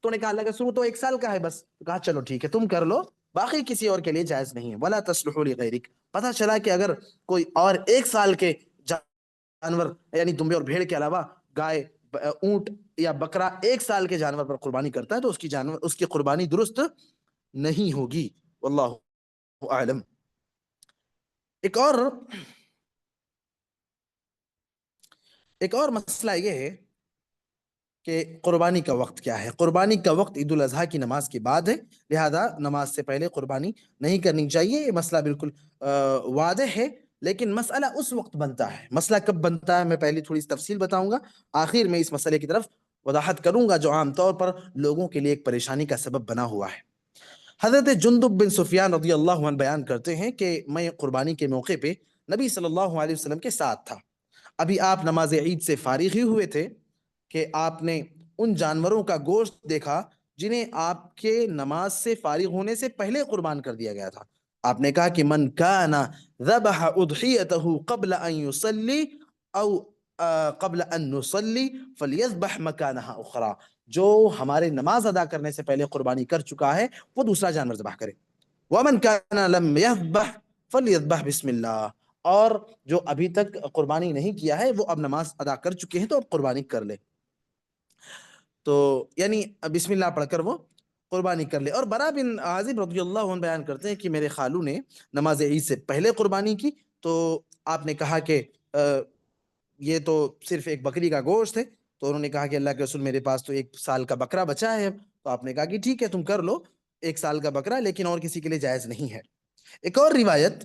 تو نے کہا اللہ کا رسول تو 1 سال کا ہے بس، تو کہا چلو ٹھیک ہے تم کر لو، باقی کسی اور کے لیے جائز نہیں ہے۔ ولا تصلح لغیرک، پتہ چلا کہ اگر کوئی اور 1 سال کے جانور یعنی دمبے اور بھیڑ کے علاوہ گائے، اونٹ یا بکرا 1 سال کے جانور پر قربانی کرتا ہے تو اس کی قربانی درست نہیں ہوگی۔ واللہ اعلم۔ ایک اور مسئلہ یہ ہے کہ قربانی کا وقت کیا ہے۔ قربانی کا وقت عید الاضحیٰ کی نماز کے بعد ہے، لہذا نماز سے پہلے قربانی نہیں کرنی چاہیے، یہ مسئلہ بالکل واضح ہے۔ لیکن مسئلہ اس وقت بنتا ہے، مسئلہ کب بنتا ہے میں پہلی تھوڑی سی تفصیل بتاؤں گا، آخر میں اس مسئلے کی طرف وضاحت کروں گا جو عام طور پر لوگوں کے لیے ایک پریشانی کا سبب بنا ہوا ہے۔ حضرت جندب بن سفیان رضی اللہ عنہ بیان کرتے ہیں کہ میں قربانی کے موقع پہ نبی صلی اللہ علیہ وسلم کے ساتھ تھا، ابھی آپ نماز عید سے فارغ ہی ہوئے تھے کہ آپ نے ان جانوروں کا گوشت دیکھا جنہیں آپ کے نماز سے فارغ ہونے سے پہلے قربان کر دیا گیا تھا۔ آپ نے کہا کہ من کان ذبح اضحیتہ قبل ان یصلی او قبل ان نصلی فلیذبح مکانہا اخرى، جو ہمارے نماز ادا کرنے سے پہلے قربانی کر چکا ہے وہ دوسرا جانور ذبح کرے۔ ومن کان لم یذبح فلیذبح بسم اللہ، اور جو ابھی تک قربانی نہیں کیا ہے وہ اب نماز ادا کر چکے ہیں تو اب قربانی کر لے، تو یعنی بسم اللہ پڑھ کر وہ قربانی کر لے۔ اور برا بن عازب رضی اللہ عنہ بیان کرتے ہیں کہ میرے خالو نے نماز عید سے پہلے قربانی کی، تو آپ نے کہا کہ یہ تو صرف ایک بکری کا گوشت ہے، تو انہوں نے کہا کہ اللہ کے رسول میرے پاس تو 1 سال کا بکرا بچا ہے، تو آپ نے کہا کہ ٹھیک ہے تم کر لو 1 سال کا بکرا، لیکن اور کسی کے لیے جائز نہیں ہے۔ ایک اور روایت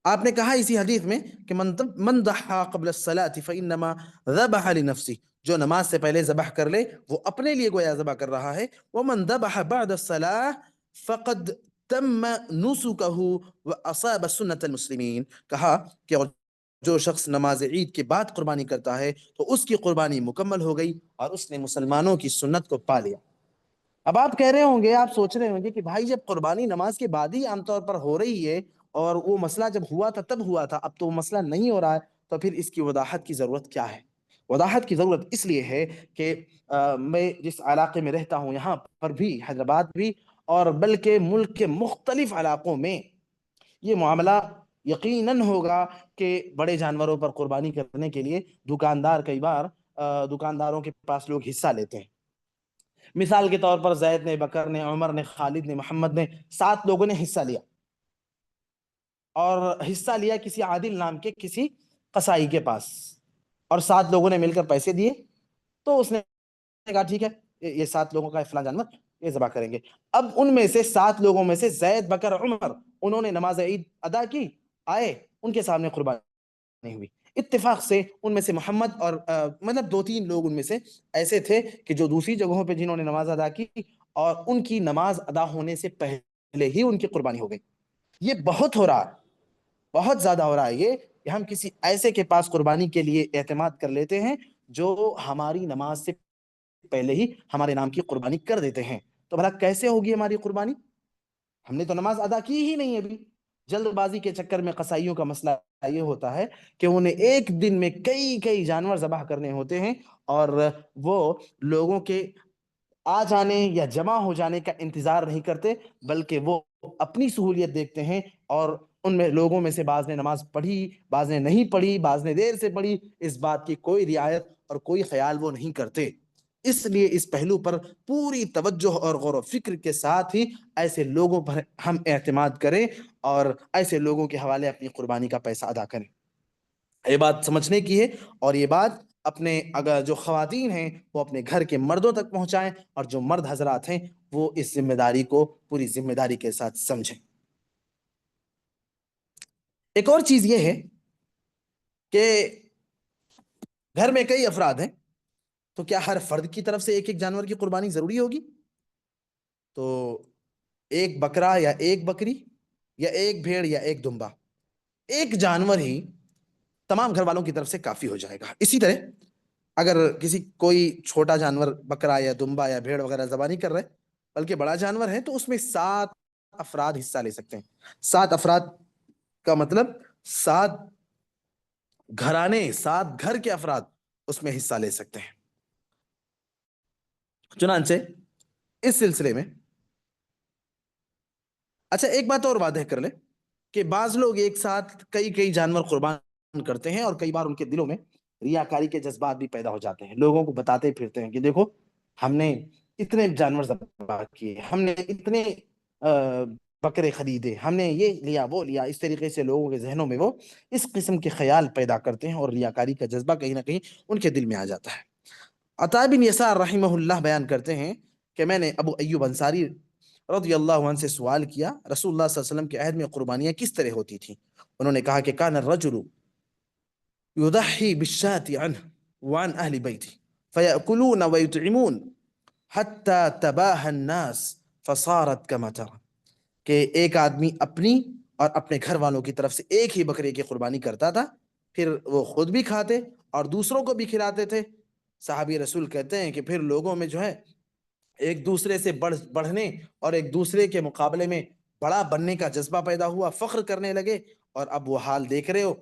آپ نے کہا اسی حدیث میں کہ من ضحى قبل الصلاة فإنما ذبح لنفسه، جو نماز سے پہلے ذبح کر لے وہ اپنے لیے گویا ذبح کر رہا ہے۔ ومن ذبح بعد الصلاة فقد تم نسكه وأصاب سنة المسلمين، کہا کہ جو شخص نماز عید کے بعد قربانی کرتا ہے تو اس کی قربانی مکمل ہو گئی اور اس نے مسلمانوں کی سنت کو پا لیا۔ اب آپ کہہ رہے ہوں گے، آپ سوچ رہے ہوں گے کہ بھائی جب قربانی نماز کے بعد ہی عام طور پر ہو رہی ہے اور وہ مسئلہ جب ہوا تھا تب ہوا تھا، اب تو وہ مسئلہ نہیں ہو رہا ہے، تو پھر اس کی وضاحت کی ضرورت کیا ہے؟ وضاحت کی ضرورت اس لیے ہے کہ میں جس علاقے میں رہتا ہوں یہاں پر بھی، حیدرآباد بھی، اور بلکہ ملک کے مختلف علاقوں میں یہ معاملہ یقیناً ہوگا کہ بڑے جانوروں پر قربانی کرنے کے لیے دکاندار کئی بار دکانداروں کے پاس لوگ حصہ لیتے ہیں۔ مثال کے طور پر زید نے، بکر نے، عمر نے، خالد نے، محمد نے، 7 لوگوں نے حصہ لیا، اور حصہ لیا کسی عادل نام کے کسی قصائی کے پاس، اور 7 لوگوں نے مل کر پیسے دیے، تو اس نے کہا ٹھیک ہے یہ 7 لوگوں کا فلاں جانور یہ ذبح کریں گے۔ اب ان میں سے 7 لوگوں میں سے زید، بکر، عمر، انہوں نے نماز عید ادا کی، آئے ان کے سامنے قربانی نہیں ہوئی، اتفاق سے ان میں سے محمد اور مطلب 2-3 لوگ ان میں سے ایسے تھے کہ جو دوسری جگہوں پہ جنہوں نے نماز ادا کی اور ان کی نماز ادا ہونے سے پہلے ہی ان کی قربانی ہو گئی۔ یہ بہت ہو رہا ہے، بہت زیادہ ہو رہا ہے یہ کہ ہم کسی ایسے کے پاس قربانی کے لیے اعتماد کر لیتے ہیں جو ہماری نماز سے پہلے ہی ہمارے نام کی قربانی کر دیتے ہیں، تو بھلا کیسے ہوگی ہماری قربانی؟ ہم نے تو نماز ادا کی ہی نہیں ابھی۔ جلد بازی کے چکر میں قصائیوں کا مسئلہ یہ ہوتا ہے کہ انہیں ایک دن میں کئی جانور ذبح کرنے ہوتے ہیں، اور وہ لوگوں کے آ جانے یا جمع ہو جانے کا انتظار نہیں کرتے، بلکہ وہ اپنی سہولیت دیکھتے ہیں، اور ان میں لوگوں میں سے بعض نے نماز پڑھی، بعض نے نہیں پڑھی، بعض نے دیر سے پڑھی، اس بات کی کوئی رعایت اور کوئی خیال وہ نہیں کرتے۔ اس لیے اس پہلو پر پوری توجہ اور غور و فکر کے ساتھ ہی ایسے لوگوں پر ہم اعتماد کریں اور ایسے لوگوں کے حوالے اپنی قربانی کا پیسہ ادا کریں۔ یہ بات سمجھنے کی ہے، اور یہ بات اپنے اگر جو خواتین ہیں وہ اپنے گھر کے مردوں تک پہنچائیں، اور جو مرد حضرات ہیں وہ اس ذمہ داری کو پوری ذمہ داری کے ساتھ سمجھیں۔ ایک اور چیز یہ ہے کہ گھر میں کئی افراد ہیں، تو کیا ہر فرد کی طرف سے ایک ایک جانور کی قربانی ضروری ہوگی؟ تو ایک بکرا یا ایک بکری یا ایک بھیڑ یا ایک دمبا، ایک جانور ہی تمام گھر والوں کی طرف سے کافی ہو جائے گا۔ اسی طرح اگر کوئی چھوٹا جانور بکرا یا دمبا یا بھیڑ وغیرہ ذبح نہیں کر رہے بلکہ بڑا جانور ہے، تو اس میں 7 افراد حصہ لے سکتے ہیں۔ 7 افراد کا مطلب 7 گھرانے، 7 گھر کے افراد اس میں حصہ لے سکتے ہیں۔ چنانچہ اس سلسلے میں اچھا ایک بات اور واضح کر لیں کہ بعض لوگ ایک ساتھ کئی جانور قربان کرتے ہیں، اور کئی بار ان کے دلوں میں ریاکاری کے جذبات بھی پیدا ہو جاتے ہیں۔ لوگوں کو بتاتے پھرتے ہیں کہ دیکھو ہم نے اتنے جانور ذبح کیے، ہم نے اتنے بکرے خریدے، ہم نے یہ لیا وہ لیا۔ اس طریقے سے لوگوں کے ذہنوں میں وہ اس قسم کے خیال پیدا کرتے ہیں، اور ریاکاری کا جذبہ کہیں نہ کہیں ان کے دل میں آ جاتا ہے۔ عطا بن یسار رحمہ اللہ بیان کرتے ہیں کہ میں نے ابو ایوب انصاری رضی اللہ عنہ سے سوال کیا، رسول اللہ صلی اللہ علیہ وسلم کے عہد میں قربانیاں کس طرح ہوتی تھیں؟ انہوں نے کہا کہ کان الرجل یضحی بالشاة عنہ وعن اہل بیتہ فیأکلون ویطعمون حتی تباہ الناس فصارت کما ترى، کہ ایک آدمی اپنی اور اپنے گھر والوں کی طرف سے ایک ہی بکرے کی قربانی کرتا تھا، پھر وہ خود بھی کھاتے اور دوسروں کو بھی کھلاتے تھے۔ صحابی رسول کہتے ہیں کہ پھر لوگوں میں جو ہے ایک دوسرے سے بڑھنے اور ایک دوسرے کے مقابلے میں بڑا بننے کا جذبہ پیدا ہوا، فخر کرنے لگے، اور اب وہ حال دیکھ رہے ہو،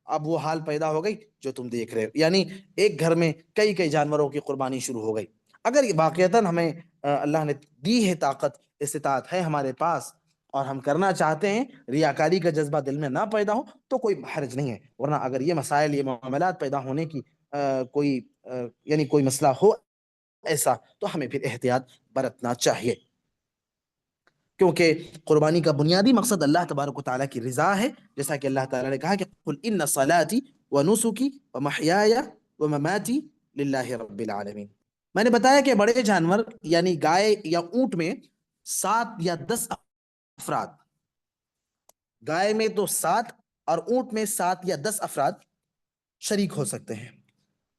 اب وہ حال پیدا ہو گئی جو تم دیکھ رہے ہو، یعنی ایک گھر میں کئی جانوروں کی قربانی شروع ہو گئی۔ اگر یہ واقعتاً ہمیں اللہ نے دی ہے طاقت، استطاعت ہے ہمارے پاس، اور ہم کرنا چاہتے ہیں، ریاکاری کا جذبہ دل میں نہ پیدا ہو تو کوئی حرج نہیں ہے، ورنہ اگر یہ مسائل، یہ معاملات پیدا ہونے کی یعنی کوئی مسئلہ ہو ایسا، تو ہمیں پھر احتیاط برتنا چاہیے، کیونکہ قربانی کا بنیادی مقصد اللہ تبارک و تعالیٰ کی رضا ہے، جیسا کہ اللہ تعالیٰ نے کہا کہ قل ان صلاتی ونسکی ومحیای ومماتی للہ رب العالمین۔ میں نے بتایا کہ بڑے جانور یعنی گائے یا اونٹ میں 7 یا 10 افراد، گائے میں تو 7 اور اونٹ میں 7 یا 10 افراد شریک ہو سکتے ہیں۔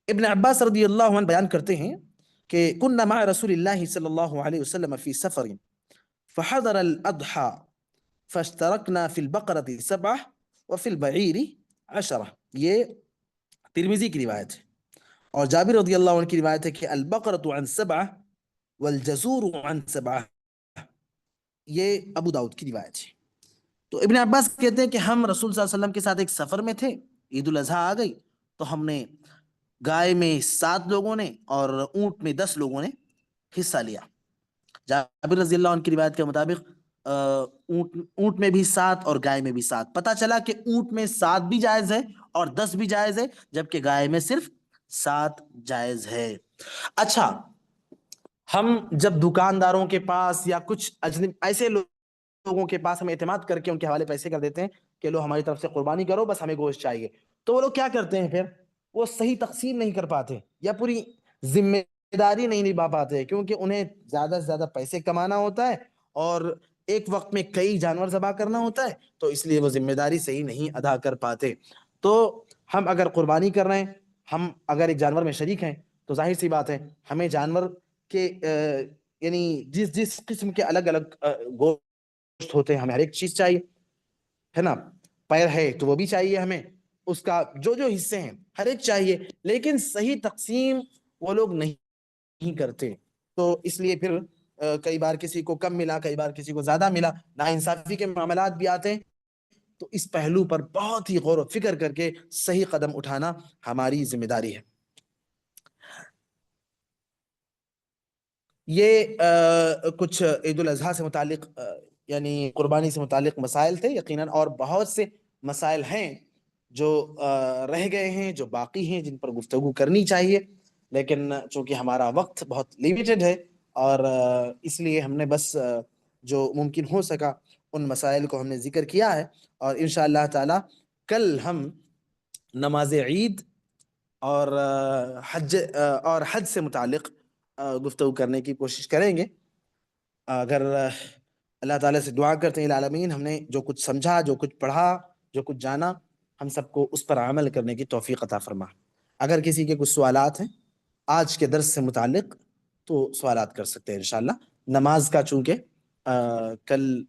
ابن عباس رضی اللہ عنہ بیان کرتے ہیں کہ کننا مع رسول اللہ صلی اللہ علیہ وسلم فی سفر فحضر الاضحى فاشترکنا فی البقرة 7 وفی البعیر 10۔ یہ ترمذی کی روایت ہے، اور جابر رضی اللہ عنہ کی روایت ہے کہ البقرة عن 7 والجزور عن 7، یہ ابو داؤد کی روایت ہے۔ تو ابن عباس کہتے ہیں کہ ہم رسول صلی اللہ علیہ وسلم کے ساتھ ایک سفر میں تھے، عید الاضحیٰ آ گئی تو ہم نے گائے میں 7 لوگوں نے اور اونٹ میں 10 لوگوں نے حصہ لیا۔ جابر رضی اللہ عنہ کی روایت کے مطابق اونٹ میں بھی 7 اور گائے میں بھی 7۔ پتہ چلا کہ اونٹ میں 7 بھی جائز ہے اور 10 بھی جائز ہے، جبکہ گائے میں صرف 7 جائز ہے۔ اچھا، ہم جب دکانداروں کے پاس یا کچھ ایسے لوگوں کے پاس ہم اعتماد کر کے ان کے حوالے پیسے کر دیتے ہیں کہ لو ہماری طرف سے قربانی کرو، بس ہمیں گوشت چاہیے، تو وہ لوگ کیا کرتے ہیں، پھر وہ صحیح تقسیم نہیں کر پاتے یا پوری ذمہ داری نہیں نبھا پاتے، کیونکہ انہیں زیادہ سے زیادہ پیسے کمانا ہوتا ہے اور ایک وقت میں کئی جانور ذبح کرنا ہوتا ہے، تو اس لیے وہ ذمہ داری صحیح نہیں ادا کر پاتے۔ تو ہم اگر قربانی کر رہے ہیں، ہم اگر ایک جانور میں شریک ہیں، تو ظاہر سی بات ہے ہمیں جانور کے یعنی جس قسم کے الگ الگ گوشت ہوتے ہیں، ہمیں ہر ایک چیز چاہیے، ہے نا، پیر ہے تو وہ بھی چاہیے ہمیں، اس کا جو حصے ہیں ہر ایک چاہیے، لیکن صحیح تقسیم وہ لوگ نہیں کرتے، تو اس لیے پھر کئی بار کسی کو کم ملا، کئی بار کسی کو زیادہ ملا، ناانصافی کے معاملات بھی آتے ہیں۔ تو اس پہلو پر بہت ہی غور و فکر کر کے صحیح قدم اٹھانا ہماری ذمہ داری ہے۔ یہ کچھ عید الاضحیٰ سے متعلق یعنی قربانی سے متعلق مسائل تھے، یقیناً اور بہت سے مسائل ہیں جو رہ گئے ہیں، جو باقی ہیں، جن پر گفتگو کرنی چاہیے، لیکن چونکہ ہمارا وقت بہت لیمیٹڈ ہے، اور اس لیے ہم نے بس جو ممکن ہو سکا ان مسائل کو ہم نے ذکر کیا ہے، اور انشاءاللہ تعالی کل ہم نماز عید اور حج سے متعلق گفتگو کرنے کی کوشش کریں گے. اگر اللہ تعالیٰ سے دعا کرتے ہیں العالمین ہم نے جو کچھ سمجھا، جو کچھ پڑھا، جو کچھ جانا، ہم سب کو اس پر عمل کرنے کی توفیق عطا فرما. اگر کسی کے کچھ سوالات ہیں آج کے درس سے متعلق تو سوالات کر سکتے ہیں انشاءاللہ. نماز کا چونکہ کل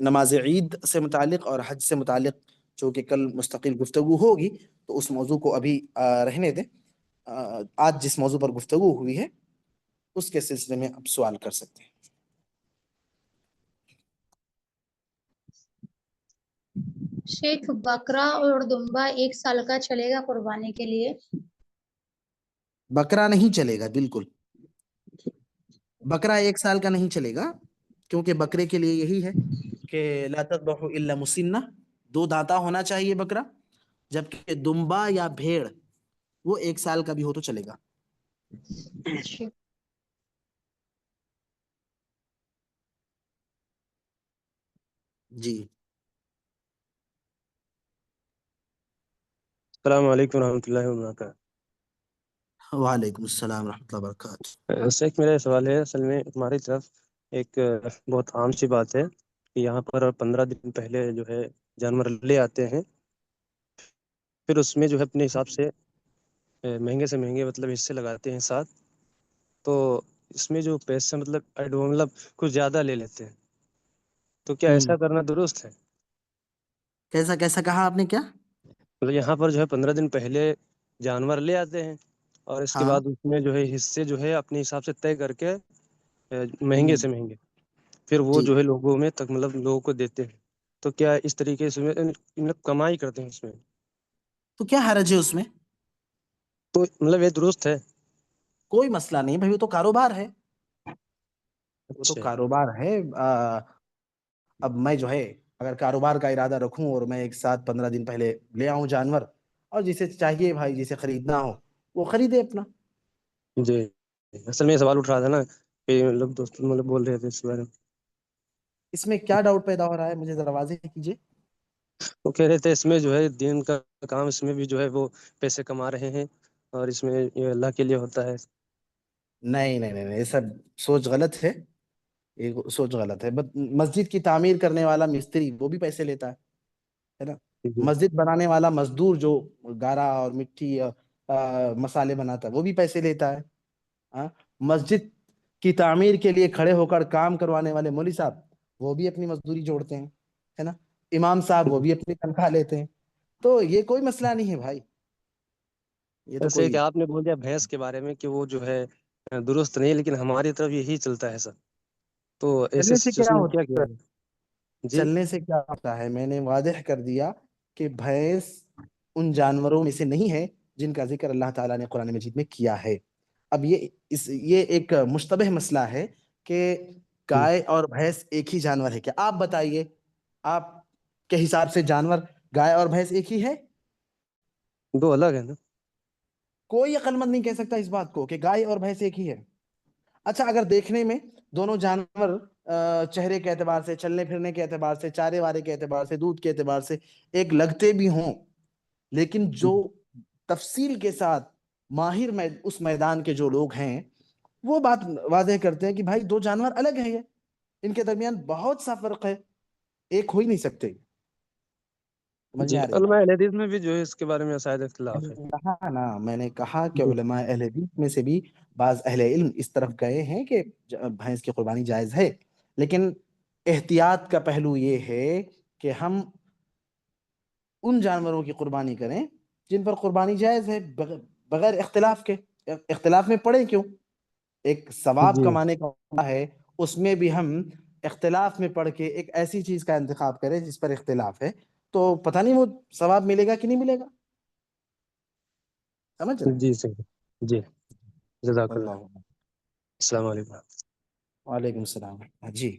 نماز عید سے متعلق اور حج سے متعلق چونکہ کل مستقل گفتگو ہوگی تو اس موضوع کو ابھی رہنے دیں. آج جس موضوع پر گفتگو ہوئی ہے اس کے سلسلے میں اب سوال کر سکتے ہیں. شیخ، بکرا اور دمبا 1 سال کا چلے گا قربانی کے لیے؟ بکرا نہیں چلے گا، بالکل بکرا 1 سال کا نہیں چلے گا، کیونکہ بکرے کے لیے یہی ہے کہ لا تذبحوا الا مسنہ، 2 دانتا ہونا چاہیے بکرا. جبکہ دمبا یا بھیڑ وہ 1 سال کا بھی ہو تو چلے گا. جی السلام علیکم ورحمۃ اللہ وبرکاتہ. وعلیکم السلام ورحمۃ اللہ وبرکاتہ. شیخ میرا سوال ہے، اصل میں ہماری طرف ایک بہت عام سی بات ہے کہ یہاں پر 15 دن پہلے جو ہے جانور لے آتے ہیں، پھر اس میں جو ہے اپنے حساب سے مہنگے سے مہنگے مطلب حصے لگاتے ہیں ساتھ، تو اس میں جو پیسے مطلب کچھ زیادہ لے لیتے ہیں، تو کیا ایسا کرنا درست ہے؟ کیسا کیسا کہا آپ نے؟ کیا مطلب یہاں پر جو ہے 15 دن پہلے جانور لے آتے ہیں اور اس کے ہاں بعد اس میں جو ہے حصے جو ہے اپنے حساب سے طے کر کے مہنگے سے مہنگے پھر وہ جی جو ہے لوگوں میں تک مطلب لوگوں کو دیتے ہیں، تو کیا اس طریقے سے مطلب کمائی کرتے ہیں اس میں؟ تو کیا حرج ہے اس میں؟ تو مطلب یہ درست ہے؟ کوئی مسئلہ نہیں بھائی، وہ تو کاروبار ہے، وہ تو اچھا کاروبار ہے. اب میں جو ہے اگر کاروبار کا ارادہ رکھوں اور میں ایک ساتھ 15 دن پہلے لے آؤں جانور، اور جسے چاہیے بھائی جسے خریدنا ہو وہ خریدے اپنا. جی، اصل میں یہ سوال اٹھ رہا تھا نا کہ مطلب دوست مطلب بول رہے تھے اس بارے میں. اس میں کیا ڈاؤٹ پیدا ہو رہا ہے؟ مجھے ذرا واضح کیجیے. وہ کہہ رہے تھے اس میں جو ہے دین کا کام، اس میں بھی جو ہے وہ پیسے کما رہے ہیں اور اس میں یہ اللہ کے لیے ہوتا ہے. نہیں نہیں نہیں، یہ سب سوچ غلط ہے. یہ سوچ غلط ہے. مسجد کی تعمیر کرنے والا مستری وہ بھی پیسے لیتا ہے نا. جی مسجد بنانے والا مزدور جو گارا اور مٹی مسالے بناتا ہے وہ بھی پیسے لیتا ہے. مسجد کی تعمیر کے لیے کھڑے ہو کر کام کروانے والے مولوی صاحب وہ بھی اپنی مزدوری جوڑتے ہیں، ہے نا. امام صاحب وہ بھی اپنی تنخواہ لیتے ہیں. تو یہ کوئی مسئلہ نہیں ہے بھائی، یہ تو ایسے کوئی. کہ آپ نے بول دیا بھینس کے بارے میں کہ وہ جو ہے درست نہیں، لیکن ہماری طرف یہی چلتا ہے سر، تو ایسے چلنے سے کیا سچویشن میں کیا ہوتا کیا ہے؟ جائے؟ جی چلنے سے کیا ہوتا ہے؟ میں نے واضح کر دیا کہ بھینس ان جانوروں میں سے نہیں ہے جن کا ذکر اللہ تعالیٰ نے قرآن مجید میں کیا ہے. اب یہ ایک مشتبہ مسئلہ ہے کہ گائے اور بھینس ایک ہی جانور ہے کیا؟ آپ بتائیے، آپ کے حساب سے جانور گائے اور بھینس ایک ہی ہے؟ دو الگ ہے نا. کوئی عقل مند نہیں کہہ سکتا اس بات کو کہ گائے اور بھینس ایک ہی ہے. اچھا، اگر دیکھنے میں دونوں جانور چہرے کے اعتبار سے، چلنے پھرنے کے اعتبار سے، چارے وارے کے اعتبار سے، دودھ کے اعتبار سے ایک لگتے بھی ہوں، لیکن جو تفصیل کے ساتھ ماہر میں اس میدان کے جو لوگ ہیں وہ بات واضح کرتے ہیں کہ بھائی دو جانور الگ ہیں، ان کے درمیان بہت سا فرق ہے، ایک ہو ہی نہیں سکتے. سمجھ جی، میں آ رہی علماء اہل حدیث میں بھی جو ہے اس کے بارے میں شاید اختلاف ہے. کہا نا، میں نے کہا کہ جی علماء اہل حدیث میں سے بھی بعض اہل علم اس طرف گئے ہیں کہ بھینس کی قربانی جائز ہے، لیکن احتیاط کا پہلو یہ ہے کہ ہم ان جانوروں کی قربانی کریں جن پر قربانی جائز ہے، بغیر اختلاف کے. اختلاف میں پڑے کیوں؟ ایک ثواب جی کمانے کا موقع ہے، اس میں بھی ہم اختلاف میں پڑھ کے ایک ایسی چیز کا انتخاب کریں جس پر اختلاف ہے، تو پتہ نہیں وہ ثواب ملے گا کہ نہیں ملے گا. سمجھ رہے ہیں؟ جی صحیح. جی جزاک اللہ. اللہ. السلام علیکم. وعلیکم السلام. جی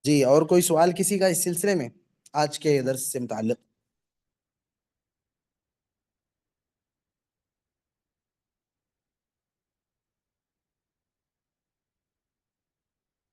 جی، اور کوئی سوال کسی کا اس سلسلے میں آج کے درس سے متعلق؟